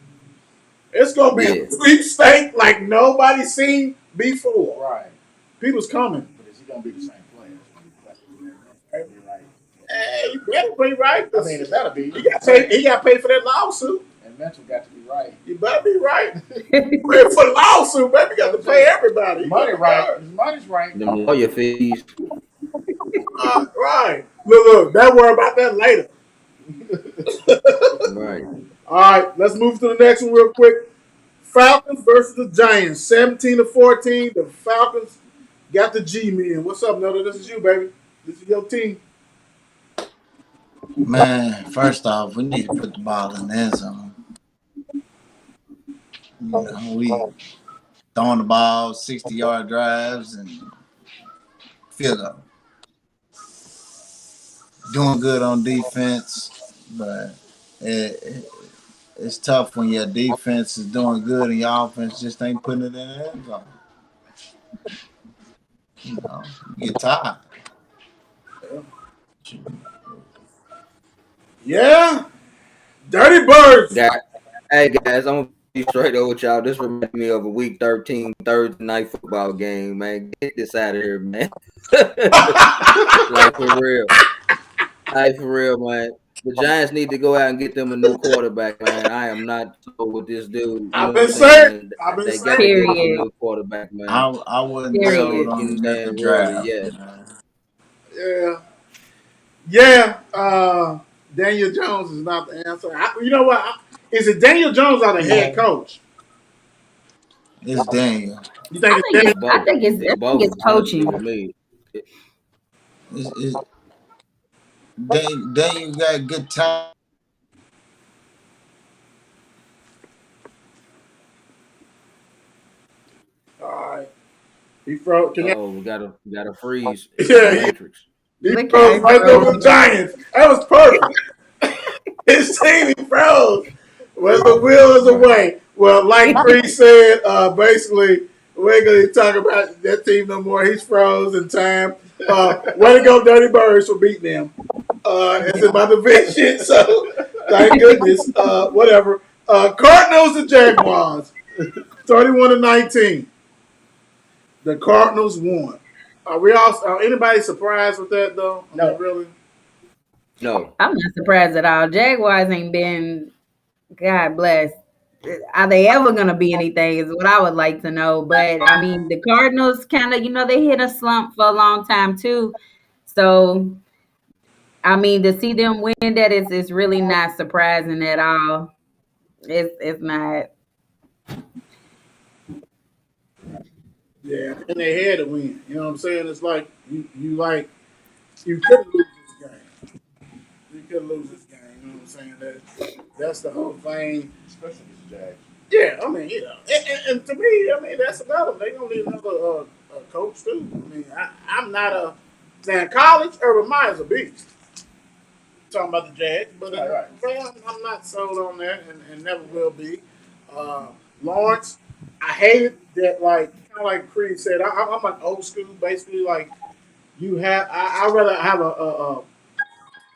It's gonna be yeah, a sweepstake like nobody seen before. Right. People's coming. But is he gonna be the same player? Be right. Hey, you better be right. I mean, it better be. He got paid for that lawsuit. And mental got to be right. You better be right. Paid for the lawsuit, baby. You got to pay everybody. Money right. His money's right. them lawyer fees. Right. Look. Don't worry about that later. Right. All right, let's move to the next one real quick. Falcons versus the Giants, 17-14. The Falcons got the G-men. What's up, Nelda? This is you, baby. This is your team. Man, first off, we need to put the ball in the end zone. We throwing the ball 60-yard drives and field goal. Doing good on defense, but it's tough when your defense is doing good and your offense just ain't putting it in the end zone. You get tired. Yeah. Dirty Birds. Hey guys, I'm gonna be straight over with y'all. This reminds me of a week 13 Thursday night football game, man. Get this out of here, man. Like for real. Like for real, man. The Giants need to go out and get them a new quarterback, man. I am not told with this dude. I've been saying. They got to get them a new quarterback, man. I wouldn't Period. sold on him at the Damn draft. yeah. Yeah. Yeah. Daniel Jones is not the answer. You know what? Is it Daniel Jones or the head coach? It's Daniel. You think it's Daniel? I think it's coaching. For me. It's Daniel got good time. All right. He froze. Oh, we got a freeze. Yeah, Matrix. he Look froze at right him. there with the Giants. That was perfect. His team, he froze. Well, the will is away. Well, like Bree said, basically, we're going to talk about that team no more. He's froze in time. Way to go, Dirty Birds, for beating them. It's in my division, so thank goodness. Whatever. Cardinals and Jaguars, 31-19. The Cardinals won. Are anybody surprised with that though? No. Really. No. I'm not surprised at all. Jaguars ain't been, God bless. Are they ever going to be anything is what I would like to know. But, I mean, the Cardinals kind of, they hit a slump for a long time, too. So, I mean, to see them win that is really not surprising at all. It's not. Yeah, and they had to win. You know what I'm saying? It's like you couldn't lose this game. You couldn't lose this game. You know what I'm saying? That's the whole thing. Especially with the Jags. Yeah, I mean, and to me, I mean, that's another. They gonna need another coach too. I mean, I'm not a now in college. Urban Meyer's a beast. Talking about the Jags, but Right. I'm not sold on that, and never will be. Uh, Lawrence, I hated that. Like kind of like Creed said, I'm like old school, basically. Like you have, I rather have a,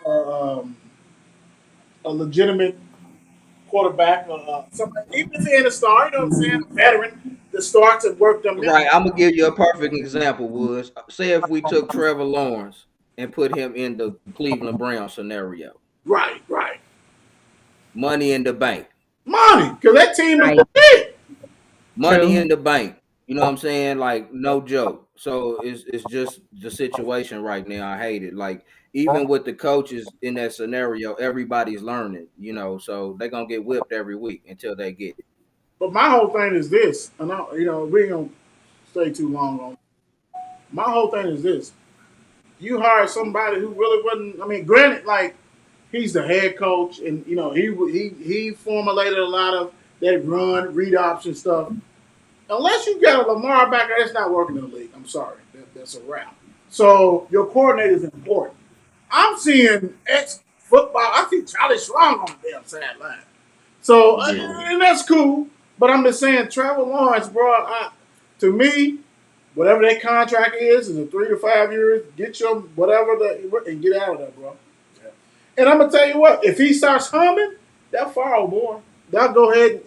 um, a legitimate quarterback, somebody, even if he ain't a star, you know what I'm saying, a veteran that starts and work them down. Right. I'm gonna give you a perfect example. Was say if we took Trevor Lawrence and put him in the Cleveland Brown scenario, Right, right. money in the bank, Money, because that team is Right. legit. money True. in the bank. You know what I'm saying? Like no joke. So it's just the situation right now. I hate it. Like even with the coaches in that scenario, everybody's learning. So they're gonna get whipped every week until they get it. But my whole thing is this, and we ain't gonna stay too long on. My whole thing is this: you hired somebody who really wasn't. I mean, granted, like he's the head coach, and he formulated a lot of that run read option stuff. Unless you get a Lamar back, that's not working in the league. I'm sorry, that's a wrap. So your coordinator is important. I'm seeing ex football. I see Charlie Strong on the damn sideline. So Yeah. and that's cool. But I'm just saying, Trevor Lawrence, bro. To me, whatever that contract is it 3 to 5 years? Get your whatever and get out of there, bro. Yeah. And I'm gonna tell you what, if he starts humming, that far boy, they'll go ahead.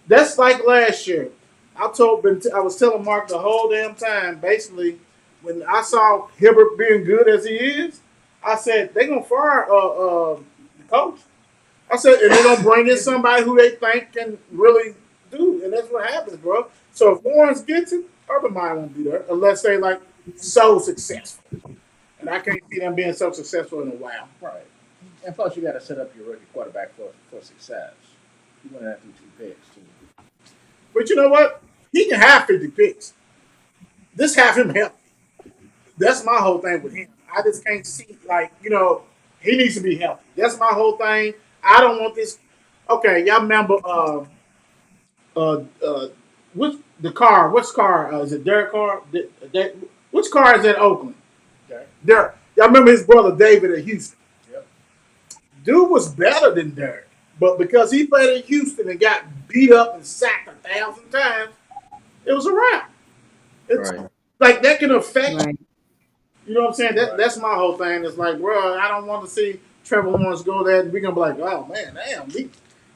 That's like last year. I was telling Mark the whole damn time. Basically, when I saw Hibbert being good as he is, I said they gonna fire the coach. I said, and they're gonna bring in somebody who they think can really do, and that's what happens, bro. So if Lawrence gets it, Urban Meyer won't be there unless they like so successful, and I can't see them being so successful in a while. Right. And plus, you got to set up your rookie quarterback for success. You want to have 2 picks too. But you know what? He can have 50 picks. This have him healthy. That's my whole thing with him. I just can't see he needs to be healthy. That's my whole thing. I don't want this. Okay, y'all remember uh uh which the car? Which car is it? Derek Carr? Which car is at Oakland? Okay. Derek. Y'all remember his brother David at Houston? Yep. Dude was better than Derek, but because he played in Houston and got beat up and sacked 1,000 times, it was a wrap. It's Right. like that can affect. Right. You know what I'm saying? Right. That's my whole thing. It's like, bro, I don't want to see Trevor Lawrence go there and we're gonna be like, oh man, damn,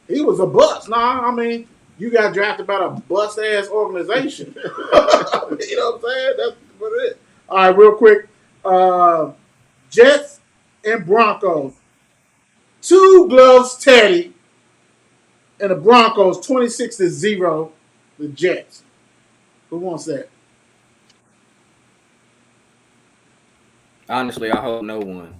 he was a bust. Nah, I mean, you got drafted by a bust ass organization. You know what I'm saying? That's what it is. All right, real quick. Jets and Broncos. Two gloves Teddy and the Broncos 26-0. The Jets. Who wants that? Honestly, I hope no one.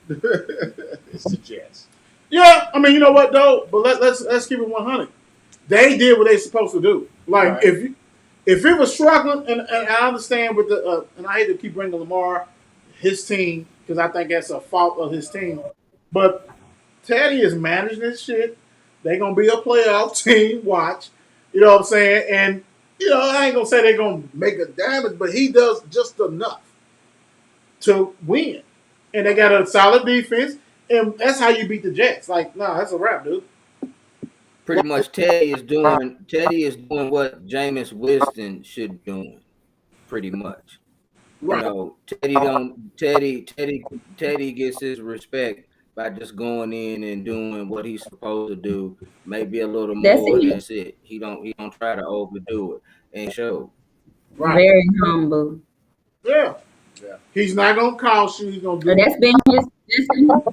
It's the Jets. Yeah, I mean, you know what though? But let's keep it 100. They did what they supposed to do. Like Right. if it was struggling, and I understand with the and I hate to keep bringing Lamar, his team, because I think that's a fault of his team. But Teddy is managing this shit. They gonna be a playoff team. Watch, you know what I'm saying? And I ain't gonna say they're gonna make a damage, but he does just enough to win. And they got a solid defense, and that's how you beat the Jets. Like, no, that's a wrap, dude. Pretty much, Teddy is doing what Jameis Winston should be doing. Pretty much. Right. Teddy gets his respect by just going in and doing what he's supposed to do. Maybe a little That's more. it. That's it. He don't try to overdo it and show. Right. Very humble. Yeah. Yeah. He's not gonna cost you. He's gonna But do it. that's been his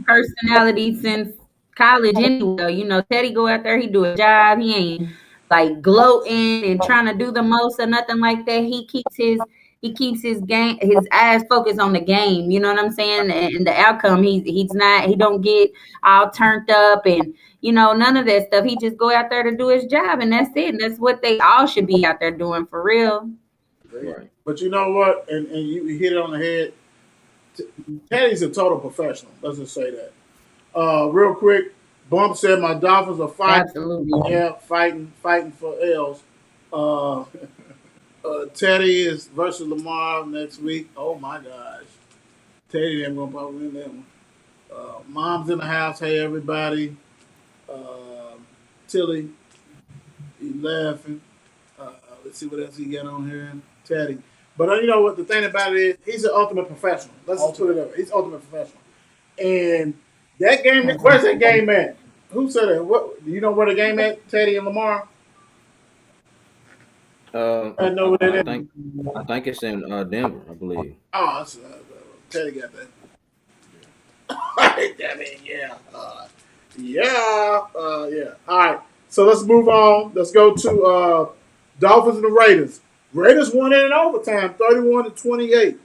personality since college anyway. Teddy go out there, he do a job. He ain't like gloating and trying to do the most or nothing like that. He keeps his game, his eyes focused on the game. You know what I'm saying? And the outcome. He don't get all turned up and none of that stuff. He just go out there to do his job, and that's it. And that's what they all should be out there doing for real. Agreed. Right. But you know what? And you hit it on the head. Teddy's a total professional. Let's just say that. Real quick, Bump said my Dolphins are fighting. Absolutely. Yeah, fighting for L's. Uh, Teddy is versus Lamar next week. Oh my gosh, Teddy them gonna probably win that one. Mom's in the house. Hey everybody. Tilly, he laughing. Let's see what else he got on here. Teddy. But you know what? The thing about it is, he's an ultimate professional. Let's just put it up. He's ultimate professional. And that game, where's that game at? Who said that? What? Do you know where the game at? Teddy and Lamar. I know where that is. I think it's in Denver, I believe. Oh, that's, Teddy got that. I mean, yeah. Yeah. All right. So let's move on. Let's go to Dolphins and the Raiders. Raiders won it in overtime, 31-28.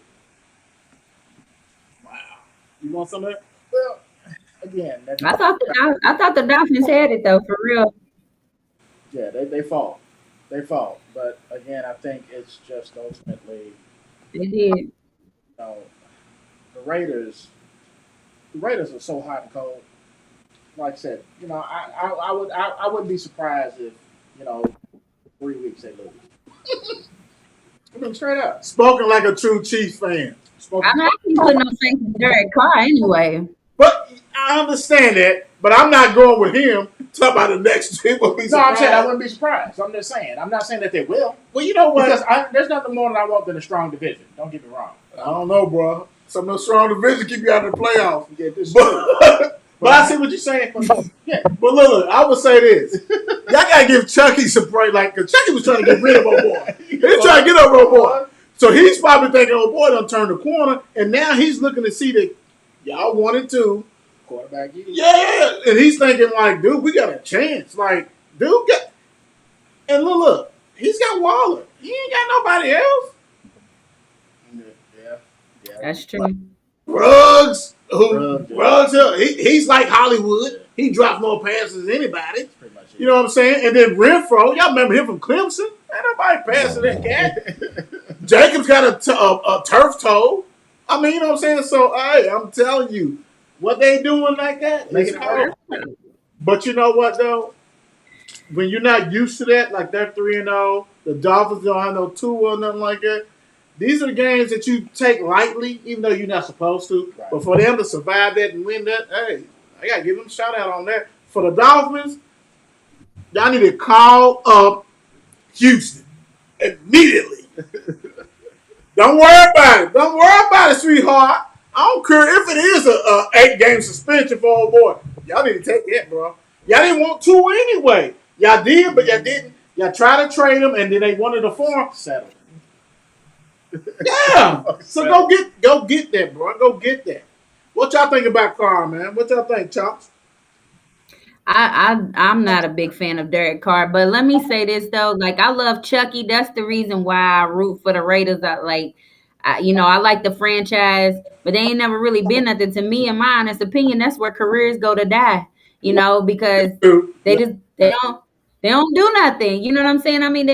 Wow. You want some of that? Well, again, I thought the Dolphins had it though, for real. yeah, they fall. They fall. But again, I think it's just ultimately, They did. you know, the Raiders are so hot and cold. Like I said, you know, I wouldn't be surprised if, you know, 3 weeks they lose. I mean, straight up. Spoken like a true Chiefs fan. I'm not even putting no faith in Derek Carr anyway. But I understand that, but I'm not going with him. Talk about the next trip. No, I'm saying I wouldn't be surprised. I'm just saying. I'm not saying that they will. Well, you know what? Because there's nothing more than I want than a strong division. Don't get me wrong. I don't know, bro. Some of those strong divisions keep you out of the playoffs. Yeah, this But I see what you're saying. yeah. But look, I would say this. Y'all got to give Chucky some praise. Like, because Chucky was trying to get rid of old boy. He was trying to get over old boy. So he's probably thinking, old boy done turned the corner. And now he's looking to see that y'all wanted to. Quarterback. Yeah. And he's thinking, like, dude, we got a chance. Like, dude, and look, he's got Waller. He ain't got nobody else. Yeah. That's true. Ruggs. He's like Hollywood. He drops more passes than anybody. Pretty much it. You know what I'm saying? And then Renfro, y'all remember him from Clemson? Ain't nobody passing that cat. Jacobs got a turf toe. I mean, you know what I'm saying? So, hey, I'm telling you, what they doing like that? Make it hard. But you know what, though? When you're not used to that, like they're 3-0, the Dolphins don't have no 2 or nothing like that. These are the games that you take lightly, even though you're not supposed to. Right. But for them to survive that and win that, hey, I got to give them a shout out on that. For the Dolphins, y'all need to call up Houston immediately. Don't worry about it, sweetheart. I don't care if it is a 8-game suspension for old boy. Y'all need to take that, bro. Y'all didn't want 2 anyway. Y'all did, but y'all didn't. Y'all tried to trade them, and then they wanted a form. Settle. Yeah. So go get that, bro. Go get that. What y'all think about Carr, man? What y'all think, Chops? I'm not a big fan of Derek Carr, but let me say this though, like I love Chucky. That's the reason why I root for the Raiders. I like the franchise, but they ain't never really been nothing to me. In my honest opinion, that's where careers go to die. Because they don't do nothing. You know what I'm saying? I mean,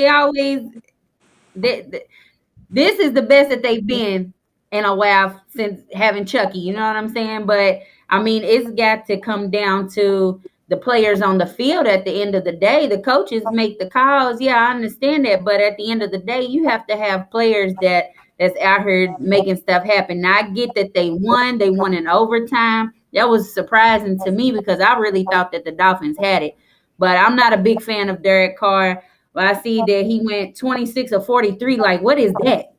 this is the best that they've been in a while since having Chucky. You know what I'm saying? But I mean, it's got to come down to the players on the field at the end of the day. The coaches make the calls. Yeah, I understand that. But at the end of the day, you have to have players that's out here making stuff happen. Now, I get that they won in overtime. That was surprising to me because I really thought that the Dolphins had it. But I'm not a big fan of Derek Carr. But I see that he went 26 or 43. Like, what is that?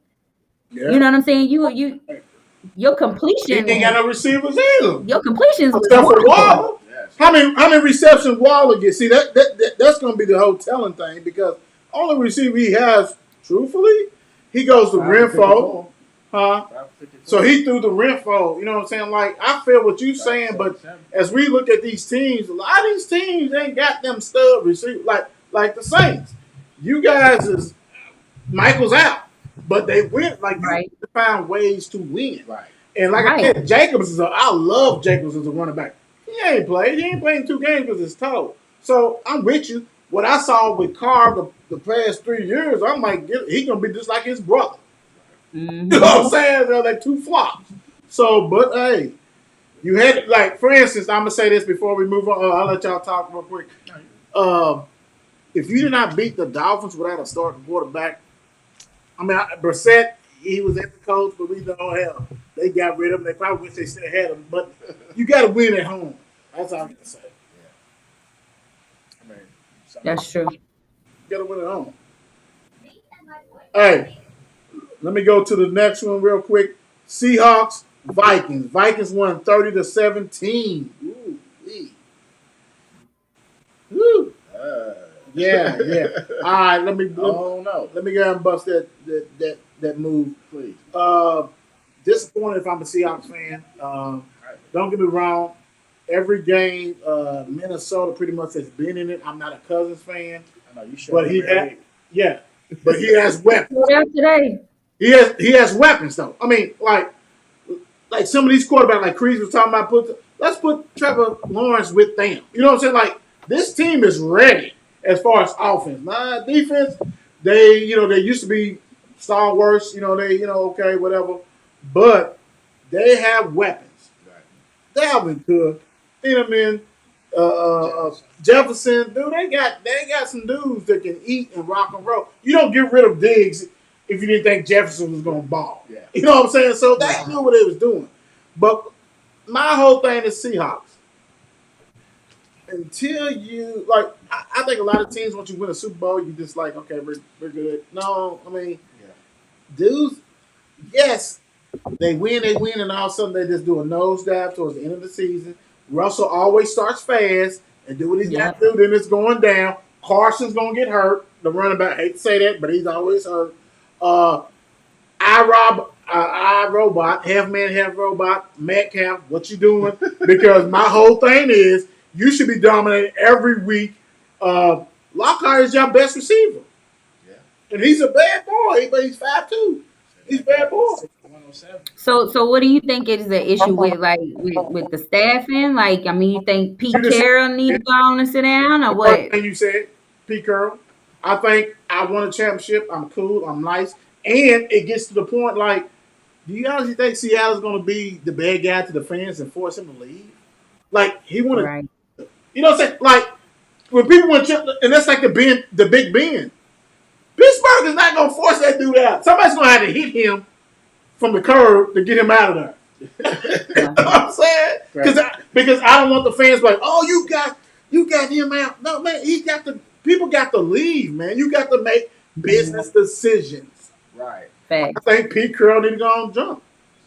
Yeah. You know what I'm saying? Your completion. He ain't got no receivers either. Your completions. Except for Waller. How many receptions Waller gets? See, that's going to be the whole telling thing because only receiver he has, truthfully, he goes to Renfro. Huh? So he threw the Renfro. You know what I'm saying? Like, I feel what you're saying, but as we look at these teams, a lot of these teams ain't got them stud receivers like the Saints. You guys is Michael's out, but they went like you to find ways to win. Right. And like I said, I love Jacobs as a running back. He ain't played. He ain't played 2 games because his toe. So I'm with you. What I saw with Carr the past 3 years, I'm like, he gonna be just like his brother. Mm-hmm. You know what I'm saying? They're like 2 flops. So, but hey, You had like, for instance, I'm gonna say this before we move on. I'll let y'all talk real quick. Um, if you did not beat the Dolphins without a starting quarterback, I mean, Brissett, he was at the coach, but we know hell, they got rid of him. They probably wish they still had him, but you got to win at home. That's all I'm gonna say. I mean, That's true. You got to win at home. Hey, let me go to the next one real quick. Seahawks, Vikings. Vikings won 30-17. Ooh, wee. Woo. Yeah, yeah. All right, oh no, let me go ahead and bust that move. please. Disappointed if I'm a Seahawks fan. Don't get me wrong. Every game, Minnesota pretty much has been in it. I'm not a Cousins fan, I know you sure. but yeah, but he has weapons. What else today? He has weapons though. I mean, like some of these quarterbacks, like Kreese was talking about, let's put Trevor Lawrence with them. You know what I'm saying? Like this team is ready as far as offense. Nah, defense, they used to be stalwarts. Okay, whatever, but they have weapons. Dalvin Cook, Thieneman, Jefferson, dude, they got some dudes that can eat and rock and roll. You don't get rid of Diggs if you didn't think Jefferson was going to ball. Yeah. You know what I'm saying? So they knew what they was doing. But my whole thing is Seahawks. Until you I think a lot of teams once you win a Super Bowl, you just like, okay, we're good. No, I mean, dudes, yes, they win, and all of a sudden they just do a nosedive towards the end of the season. Russell always starts fast and do what he's got to do. Then it's going down. Carson's gonna get hurt. The running back, I hate to say that, but he's always hurt. iRobot, half man, half robot, Metcalf, what you doing? Because my whole thing is you should be dominating every week. Lockhart is your best receiver. Yeah. And he's a bad boy, but he's 5'2". He's a bad boy. So what do you think is the issue with with the staffing? Like, I mean, you think Pete Carroll needs to go on and sit down, or what? And you said Pete Carroll. I think I won a championship. I'm cool. I'm nice, and it gets to the point like, do you honestly think Seattle's going to be the bad guy to the fans and force him to leave? Like he want Right. to, you know what I'm saying? Like when people want to, and that's like the Big Ben. Pittsburgh is not going to force that dude out. Somebody's going to have to hit him from the curb to get him out of there. You know what I'm saying? Because I don't want the fans like, oh, you got him out. No, man, people got to leave, man. You got to make business decisions. Right. Facts. I think Pete Carroll need to go on jump.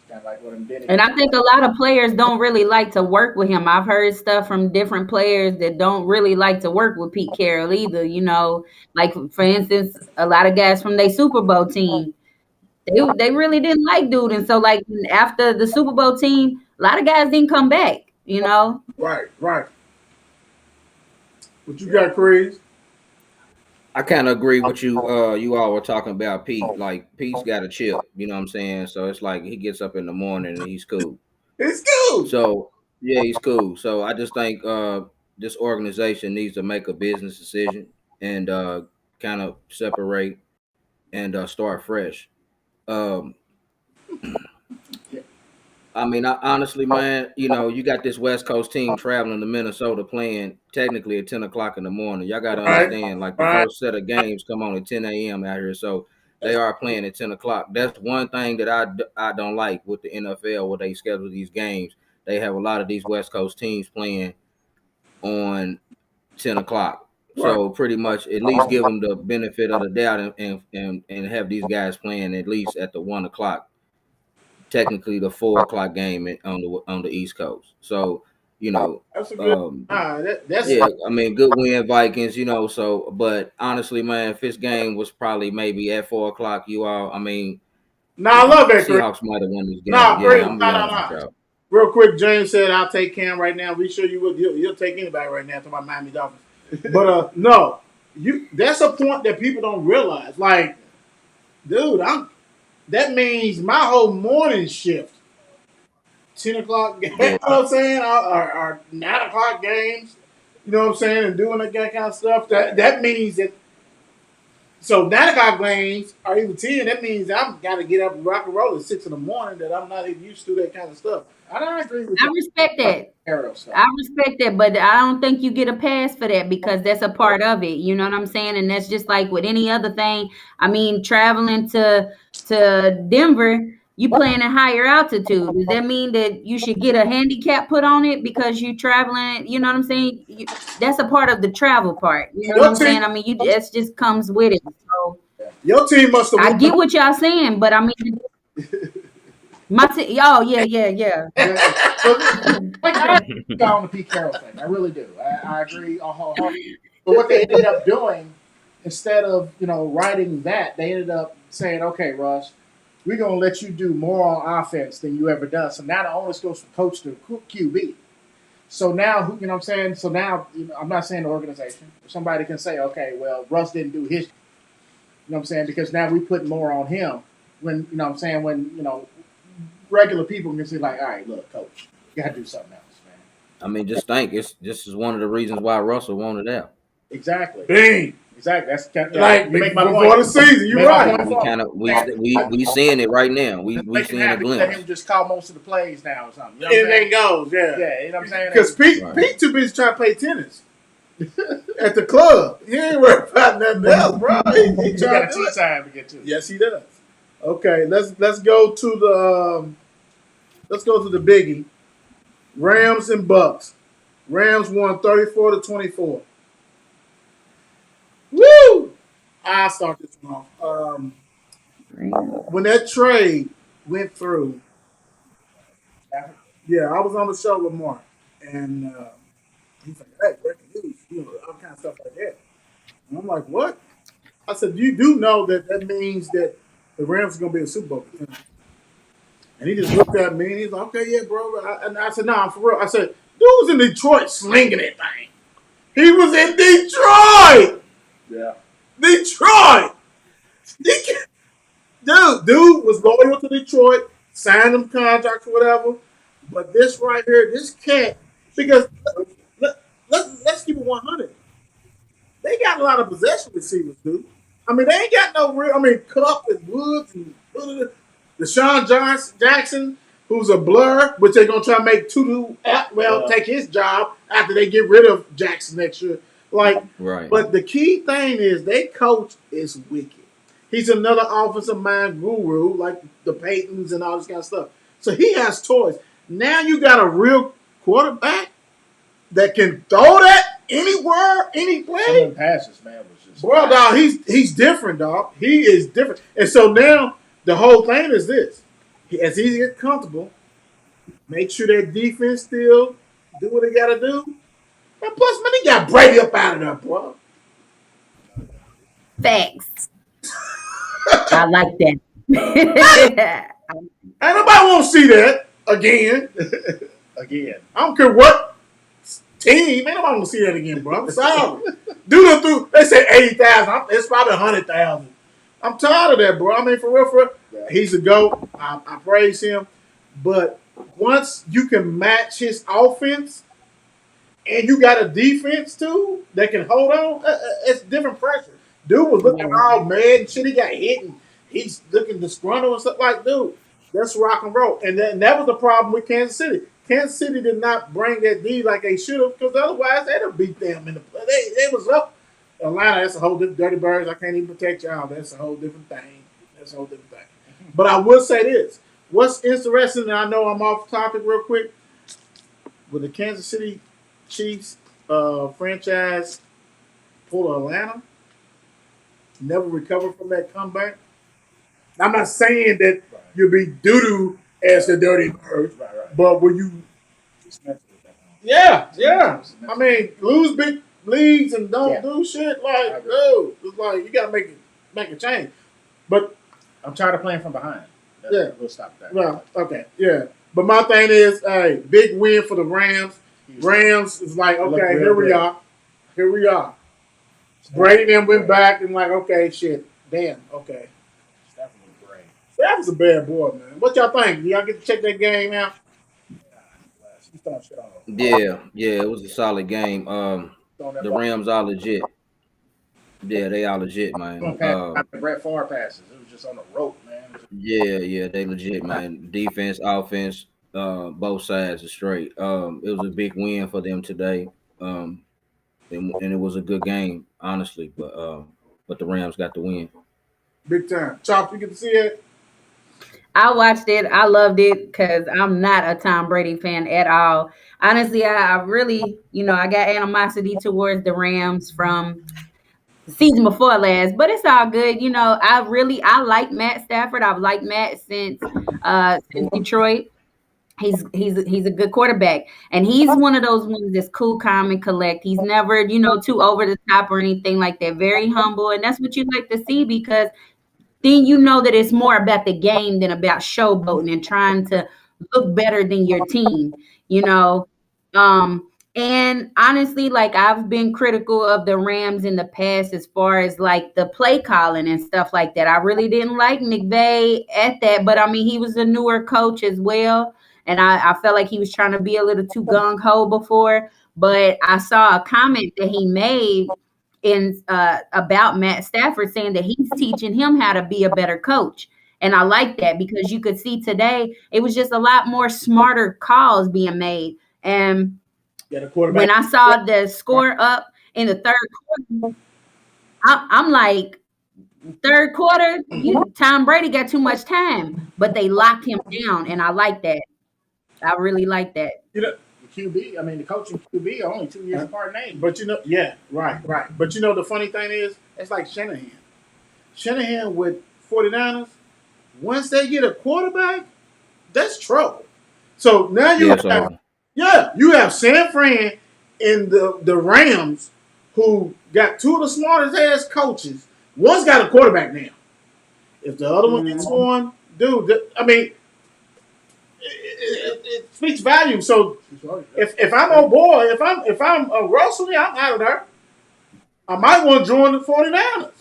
Kind of like what I'm getting. And I think a lot of players don't really like to work with him. I've heard stuff from different players that don't really like to work with Pete Carroll either. You know, like for instance, a lot of guys from their Super Bowl team, they really didn't like dude. And so like after the Super Bowl team, a lot of guys didn't come back, you know? Right. What you got, Chris? I kind of agree with you. You all were talking about Pete. Like Pete's got a chip, you know what I'm saying? So it's like he gets up in the morning and he's cool. It's cool. So yeah, he's cool. So I just think this organization needs to make a business decision and kind of separate and start fresh. Um, I mean, honestly, man, you got this West Coast team traveling to Minnesota playing technically at 10 o'clock in the morning. Y'all got to understand, like the first set of games come on at 10 a.m. out here. So they are playing at 10 o'clock. That's one thing that I don't like with the NFL where they schedule these games. They have a lot of these West Coast teams playing on 10 o'clock. So pretty much at least give them the benefit of the doubt and have these guys playing at least at the 1 o'clock. Technically the 4 o'clock game on the East Coast. So, that's a good. Yeah, I mean, good win Vikings, so, but honestly, man, if this game was probably maybe at 4 o'clock, I mean, I love that, Chris. Seahawks might have won this game. No. Real quick, James said, I'll take Cam right now. We sure you would. You'll take anybody right now. Talking about Miami Dolphins. But, no, that's a point that people don't realize. Like, dude, that means my whole morning shift, 10 o'clock, you know what I'm saying, or 9 o'clock games, you know what I'm saying, and doing that kind of stuff, that means that So 9 o'clock games are even 10. That means I'm got to get up and rock and roll at 6 in the morning. That I'm not even used to that kind of stuff. I don't agree with I you. respect that. Arrow stuff. I respect that, but I don't think you get a pass for that because that's a part of it. You know what I'm saying? And that's just like with any other thing. I mean, traveling to Denver, you playing at higher altitude. Does that mean that you should get a handicap put on it because you traveling? You know what I'm saying? That's a part of the travel part. You know what Your I'm saying? team, I mean, you that's just comes with it. So your team must have I won. get what y'all saying, but I mean, oh yeah. So, like, I agree on the Pete Carroll thing. I really do. I agree wholeheartedly. But what they ended up doing, instead of writing that, they ended up saying, "Okay, Russ, we're gonna let you do more on offense than you ever done." So now the onus goes from coach to QB. So now, you know what I'm saying? So now, I'm not saying the organization. Somebody can say, "Okay, well, Russ didn't do his." You know what I'm saying? Because now we put more on him. When you know what I'm saying, when regular people can see like, all right, look, coach, you gotta do something else, man. I mean, just think, this is one of the reasons why Russell wanted out. Exactly. Bang. Exactly. That's Like you make my before point. the season, you're Make my right. point We for kind me. of we seeing it right now. We Make him seeing a happy. Let glimpse. him just call most of the plays now or something. You know what And I'm then saying? goes, yeah. Yeah, you know what I'm saying? Because Right. Pete too busy trying to play tennis at the club. He ain't worried about nothing else, bro. He He trying got a to do tea it. time to get to. Yes, he does. Okay, let's go to the biggie. Rams and Bucks. Rams won 34-24. Woo! I'll start this one off. When that trade went through, yeah, I was on the show with Mark, and he's like, "Hey, breaking news, all kind of stuff like that." And I'm like, "What?" I said, "You do know that means that the Rams are going to be a Super Bowl contender." And he just looked at me and he's like, "Okay, yeah, bro." And I said, "Nah, for real." I said, "Dude was in Detroit slinging that thing. He was in Detroit, Yeah. Detroit. Dude was loyal to Detroit, signed them contracts or whatever. But this right here, this cat, because let's keep it 100. They got a lot of possession receivers, dude. I mean, they ain't got no real. I mean, Cup and Woods and Deshaun Jackson, who's a blur, which they're gonna try to make Tutu Atwell take his job after they get rid of Jackson next year. Like, Right. but the key thing is their coach is wicked. He's another offensive mind guru, like the Paytons and all this kind of stuff. So he has toys. Now you got a real quarterback that can throw that anywhere, any Some of play. them passes, man, was just Well, dog, he's different, dog. He is different. And so now the whole thing is this: as he gets comfortable, make sure that defense still do what they got to do. And plus, man, he got Brady up out of there, bro. Facts. I like that. Ain't nobody want to see that again. again. I don't care what team. Ain't nobody want to see that again, bro. I'm sorry. They say 80,000. It's probably 100,000. I'm tired of that, bro. I mean, for real. Yeah. He's a GOAT. I praise him. But once you can match his offense and you got a defense too that can hold on, it's different pressure. Dude was looking all mad and shit. He got hit and he's looking disgruntled and stuff like, dude, that's rock and roll. And that was the problem with Kansas City. Kansas City did not bring that D like they should have because otherwise they'd have beat them in the play. They was up. Atlanta, that's a whole different dirty birds. I can't even protect y'all. That's a whole different thing. But I will say this. What's interesting, and I know I'm off topic real quick, with the Kansas City Chiefs franchise pull Atlanta, never recover from that comeback. I'm not saying that you'll be doo-doo as the dirty birds, Right. but will you It's mental with that. Yeah. I mean, lose big leads and don't do shit like, agree. dude. It's like you gotta make a change. But I'm tired of playing from behind. Yeah. We'll stop that. well, okay, yeah. But my thing is, hey, big win for the Rams. Rams is like, look okay, real here we good. are. Here we are. Brady then went back and like, okay, shit. Damn, okay. That was great. That was a bad boy, man. What y'all think? Do y'all get to check that game out? He's throwing shit all over. Yeah, it was a solid game. On that The ball? Rams are legit. Yeah, they are legit, man. Brett Favre passes. It was just on the rope, man. Yeah, they legit, man. Defense, offense, both sides are straight. It was a big win for them today. Um, and it was a good game, honestly. But the Rams got the win. Big time. Chop, you get to see it? I watched it. I loved it because I'm not a Tom Brady fan at all. Honestly, I really, I got animosity towards the Rams from the season before last, but it's all good. I like Matt Stafford. I've liked Matt since Detroit. He's a good quarterback, and he's one of those ones that's cool, calm, and collect. He's never, too over the top or anything like that. Very humble, and that's what you like to see because then you know that it's more about the game than about showboating and trying to look better than your team, you know. And honestly, like I've been critical of the Rams in the past as far as like the play calling and stuff like that. I really didn't like McVay at that, but I mean he was a newer coach as well. And I felt like he was trying to be a little too gung ho before. But I saw a comment that he made in about Matt Stafford saying that he's teaching him how to be a better coach. And I like that because you could see today it was just a lot more smarter calls being made. And when I saw the score up in the third quarter, I'm like, third quarter, Tom Brady got too much time, but they locked him down, and I like that. I really like that. The QB, I mean, the coaching QB are only 2 years apart in age. But right. But the funny thing is, it's like Shanahan. Shanahan with 49ers, once they get a quarterback, that's trouble. So now you have San Fran and the Rams who got two of the smartest ass coaches. One's got a quarterback now. If the other one gets one, dude, I mean, it speaks volume. So if I'm on board, if I'm a Russell, I'm out of there. I might want to join the 49ers.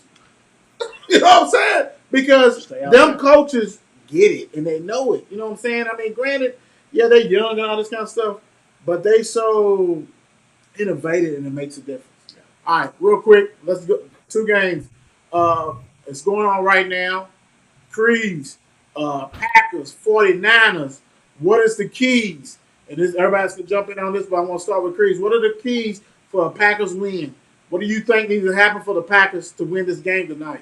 You know what I'm saying? Because them coaches get it and they know it. You know what I'm saying? I mean, granted, yeah, they're young and all this kind of stuff, but they so innovative and it makes a difference. Yeah. All right, real quick, let's go. 2 games. It's going on right now. Creeds, Packers, 49ers. What is the keys? And everybody's going to jump in on this, but I want to start with Creeds. What are the keys for a Packers win? What do you think needs to happen for the Packers to win this game tonight?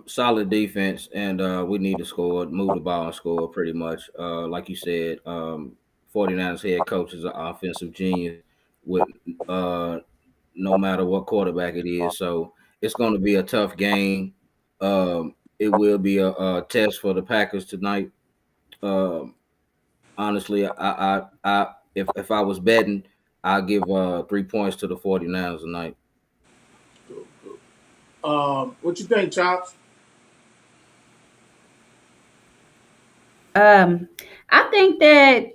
Solid defense, and we need to score, move the ball and score pretty much. Like you said, 49ers head coach is an offensive genius with no matter what quarterback it is. So it's going to be a tough game. It will be a test for the Packers tonight. Honestly, if I was betting, I'll give 3 points to the 49ers tonight. What you think, Chops? I think that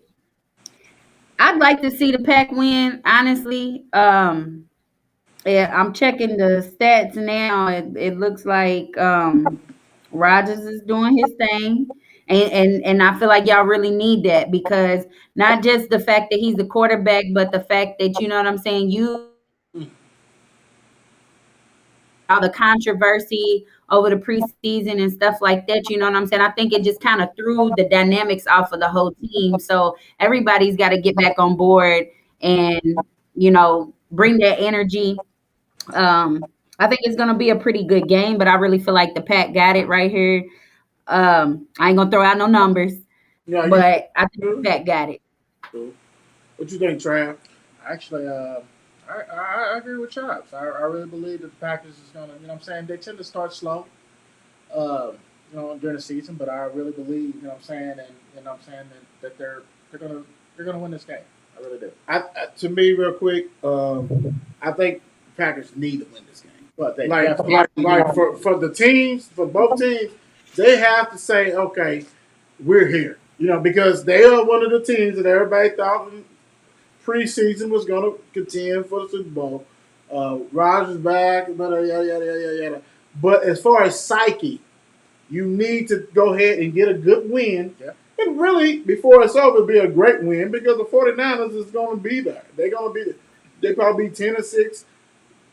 I'd like to see the Pack win, honestly. Yeah, I'm checking the stats now. It looks like Rodgers is doing his thing. And I feel like y'all really need that because not just the fact that he's the quarterback, but the fact that, you know what I'm saying, all the controversy over the preseason and stuff like that. You know what I'm saying? I think it just kind of threw the dynamics off of the whole team. So everybody's got to get back on board and, bring that energy. I think it's going to be a pretty good game, but I really feel like the Pack got it right here. I ain't going to throw out no numbers, but I think the Pack got it. Cool. What you think, Trav? Actually, I agree with Chops. I really believe that the Packers is going to, they tend to start slow, during the season, but I really believe, that they're going to win this game. I really do. To me, real quick, I think the Packers need to win this game. But they for the teams, for both teams, they have to say, okay, we're here. Because they are one of the teams that everybody thought preseason was going to contend for the Super Bowl. Rodgers back, yada. But as far as psyche, you need to go ahead and get a good win. Yeah. And really, before it's over, be a great win because the 49ers is going to be there. They're going to be there. They probably be 10-6,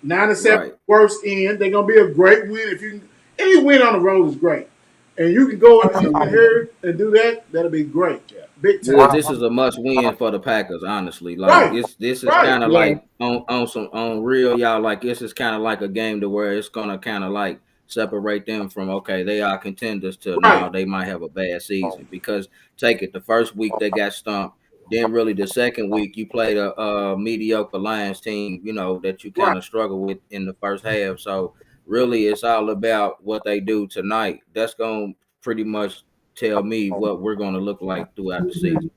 9-7 Right. worst end. They're gonna be a great win if you can. Any win on the road is great, and you can go in here and do that. That'll be great. Yeah. Big Woods, time. this is a must win for the Packers, honestly. Like Right, this is right. kind of Yeah. like on some on real, y'all. Like this is kind of like a game to where it's gonna kind of like separate them from okay, they are contenders to now Right. they might have a bad season because take it the first week they got stumped. Then really the second week you played a mediocre Lions team, you know that you Right. kind of struggle with in the first half. So really, it's all about what they do tonight. That's gonna pretty much tell me what we're going to look like throughout the season.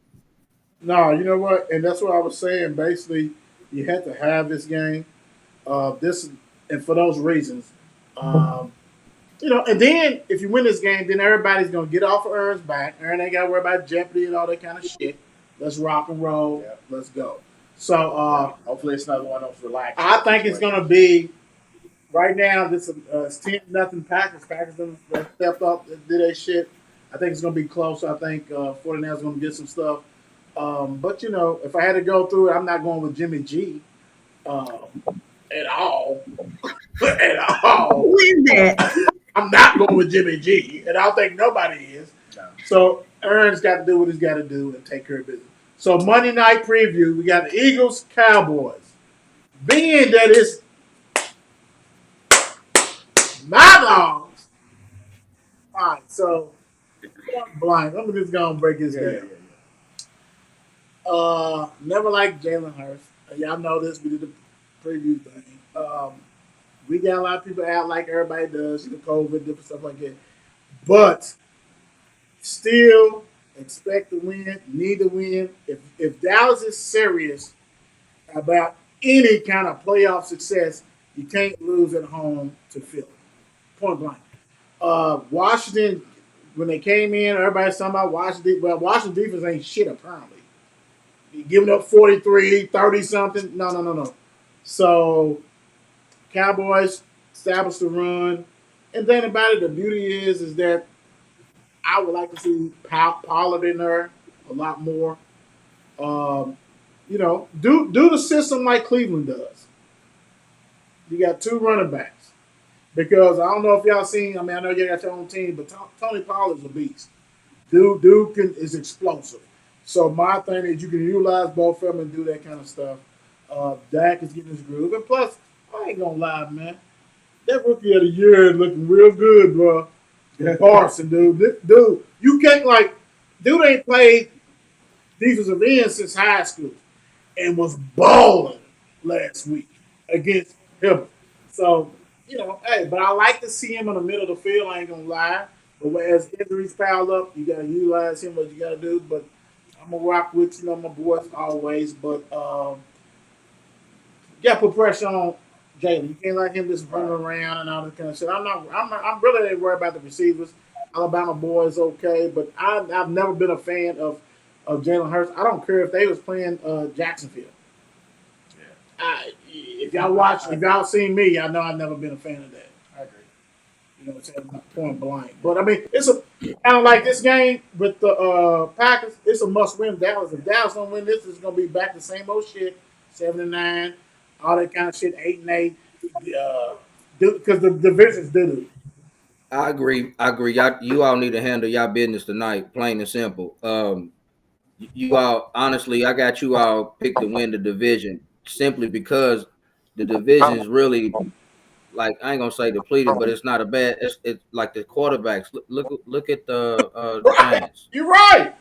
No, you know what? And that's what I was saying. Basically, you had to have this game. This and for those reasons, um, and then if you win this game, then everybody's gonna get off of Aaron's back. Aaron ain't got to worry about Jeopardy and all that kind of shit. Let's rock and roll. Yeah. Let's go. So Hopefully it's another one of those relaxed. I think it's gonna be right now. This it's 10-0 Packers. Packers done stepped up, did their shit. I think it's gonna be close. I think 49ers gonna get some stuff. But if I had to go through it, I'm not going with Jimmy G at all. At all. Who is that? I'm not going with Jimmy G, and I don't think nobody is. No. So Aaron's got to do what he's got to do and take care of business. So Monday night preview, we got the Eagles, Cowboys. Being that it's my dogs. All right, so blind. I'm just gonna break this Yeah. down. Never liked Jalen Hurts. Y'all know this. We did the preview thing. We got a lot of people out like everybody does, the COVID, different stuff like that. But still expect to win, need to win. If Dallas is serious about any kind of playoff success, you can't lose at home to Philly. Point blank. Washington, when they came in, everybody's talking about Washington. Well, Washington defense ain't shit apparently. Giving up 43, 30 something. No. So Cowboys established the run. And then about it, the beauty is that I would like to see Pollard in there a lot more. Do the system like Cleveland does. You got two running backs. Because I don't know if y'all seen, I know you got your own team, but Tony Pollard's a beast. Dude is explosive. So my thing is you can utilize both of them and do that kind of stuff. Dak is getting his groove. And plus, I ain't going to lie, man. That rookie of the year is looking real good, bro. Carson, dude, you can't dude ain't played defensive end since high school and was balling last week against him. So, hey, but I like to see him in the middle of the field, I ain't gonna lie. But as injuries pile up, you gotta utilize him what you gotta do. But I'm gonna rock with my boys always. But you gotta put pressure on Jalen. You can't let him just run around and all this kind of shit. I'm really ain't worried about the receivers. Alabama boys okay, but I've never been a fan of Jalen Hurts. I don't care if they was playing Jacksonville. If y'all seen me, y'all know I've never been a fan of that. I agree. You know what I'm saying? Point blank. But I mean, it's a kind of like this game with the Packers. It's a must win. Dallas. If Dallas don't win this, it's gonna be back to the same old shit. 7-9, all that kind of shit. 8-8. Because the division's doo. I agree. You all need to handle y'all business tonight, plain and simple. You all honestly, I got you all picked to win the division simply because the division is really like I ain't gonna say depleted, but it's not a bad. It's like the quarterbacks. Look at the Right. Giants. You're right.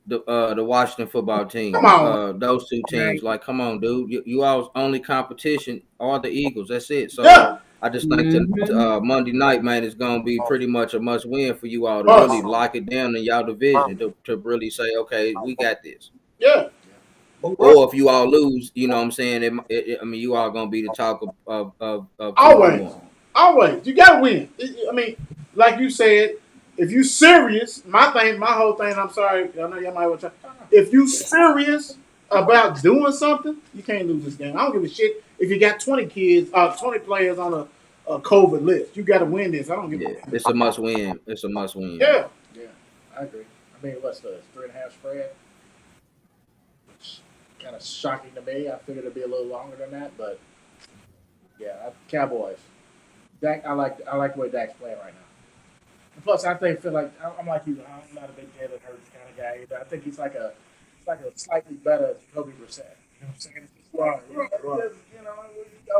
The Washington football Come team, on. those two teams, like, come on, dude, you all's only competition are the Eagles. That's it. So Yeah. I just think Mm-hmm. Monday night, man, is gonna be pretty much a must win for you all to really Must. lock it down in y'all division to really say, okay, we got this. Yeah. You're right. Or if you all lose, you know what I'm saying? I mean, you all gonna be the talk of 2 and 1. Always. You gotta win. I mean, like you said, if you serious, my whole thing. I'm sorry. I know y'all might want to. If you serious about doing something, you can't lose this game. I don't give a shit if you got 20 players on a COVID list. You got to win this. I don't give a Yeah, it's a must win. It's a must win. Yeah. Yeah, I agree. I mean, what's the 3.5 spread? Kind of shocking to me. I figured it'd be a little longer than that, but Yeah, Cowboys. Dak, I like the way Dak's playing right now. And plus, feel like I'm like you. I'm not a big Jalen Hurts kind of guy either. I think he's like a slightly better Jacoby Brissett. You know what I'm saying? It's just Right,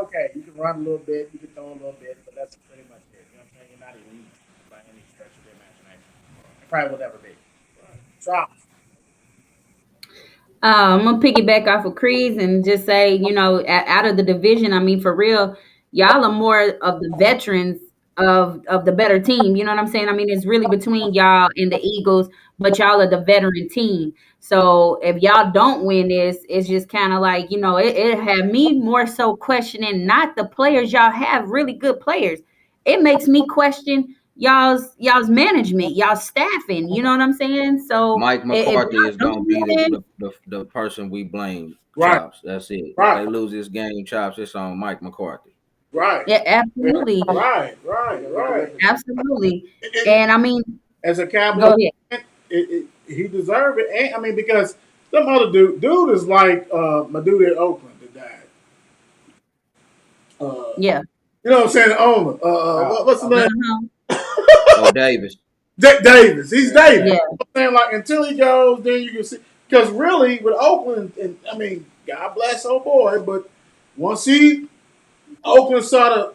okay, you can run a little bit, you can throw a little bit, but that's pretty much it. You know what I'm saying? You're not elite by any stretch of the imagination. You probably will never be. Drop. I'm gonna piggyback off of Crease and just say, out of the division, I mean, for real, y'all are more of the veterans of the better team. You know what I'm saying? I mean, it's really between y'all and the Eagles, but y'all are the veteran team. So if y'all don't win this, it's just kind of like, it had me more so questioning not the players. Y'all have really good players. It makes me question y'all's management, y'all staffing. You know what I'm saying? So Mike if McCarthy y'all is don't gonna be win, the person we blame. right, Chops. That's it. right, They lose this game. Chops. It's on Mike McCarthy. right, yeah, absolutely, right. absolutely. And And I mean, as a go Cowboy ahead. fan, he deserved it. And, I mean, because some other dude is like my dude at Oakland that died. Yeah. You know what I'm saying? The owner. What's his name? Uh-huh. Oh, Davis. Davis. He's Davis. Yeah. You know what I'm saying? Like until he goes, then you can see. Because really, with Oakland, and I mean, God bless old boy, but once Oakland started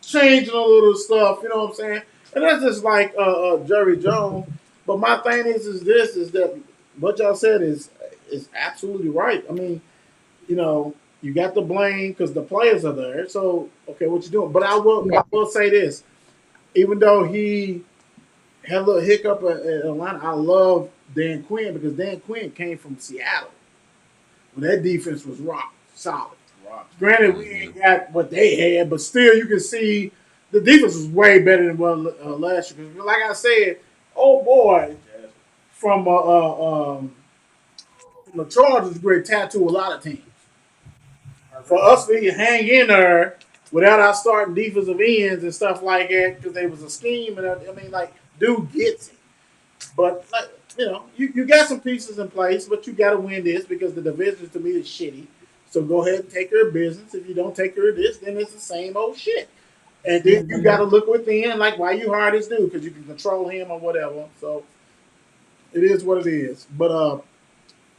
changing a little stuff, you know what I'm saying? And that's just like Jerry Jones. But my thing is that what y'all said is absolutely right. I mean, you got the blame because the players are there. So okay, what you doing? But Yeah. I will say this: even though he had a little hiccup at Atlanta, I love Dan Quinn because Dan Quinn came from Seattle when that defense was rock solid. Granted, we ain't got what they had, but still, you can see the defense was way better than what last year. Because, like I said, oh boy, from the Chargers, great tattoo a lot of teams. For us to hang in there without our starting defensive ends and stuff like that, because they was a scheme, and I mean, like, dude gets it. But like, you got some pieces in place, but you got to win this because the division to me is shitty. So go ahead and take care of business. If you don't take care of this, then it's the same old shit. And then you got to look within, like why you hire this dude because you can control him or whatever. So it is what it is. But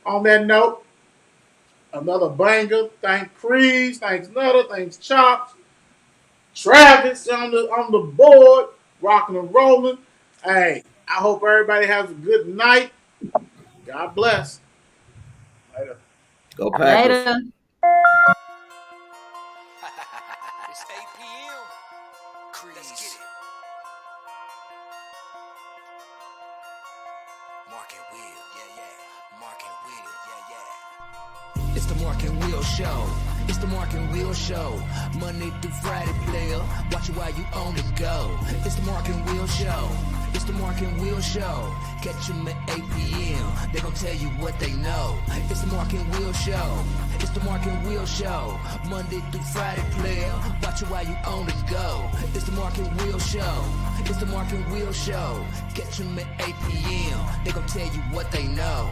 on that note, another banger. Thanks Crease, thanks Nutter, thanks Chops, Travis on the board, rocking and rolling. Hey, I hope everybody has a good night. God bless. Later. Go Packers. Later. It's 8 p.m. Let's get it. Mark and Will, yeah. Mark and Will, yeah. It's the Mark and Will Show. It's the Mark and Will Show. Monday through Friday, player. Watch it while you on the go. It's the Mark and Will Show. It's the Mark and Will Show. Catch them at 8 p.m. They gon' tell you what they know. It's the Mark and Will Show. It's the Mark and Will Show. Monday through Friday, player. Watch it while you on the go. It's the Mark and Will Show. It's the Mark and Will Show. Catch them at 8 p.m. They gon' tell you what they know.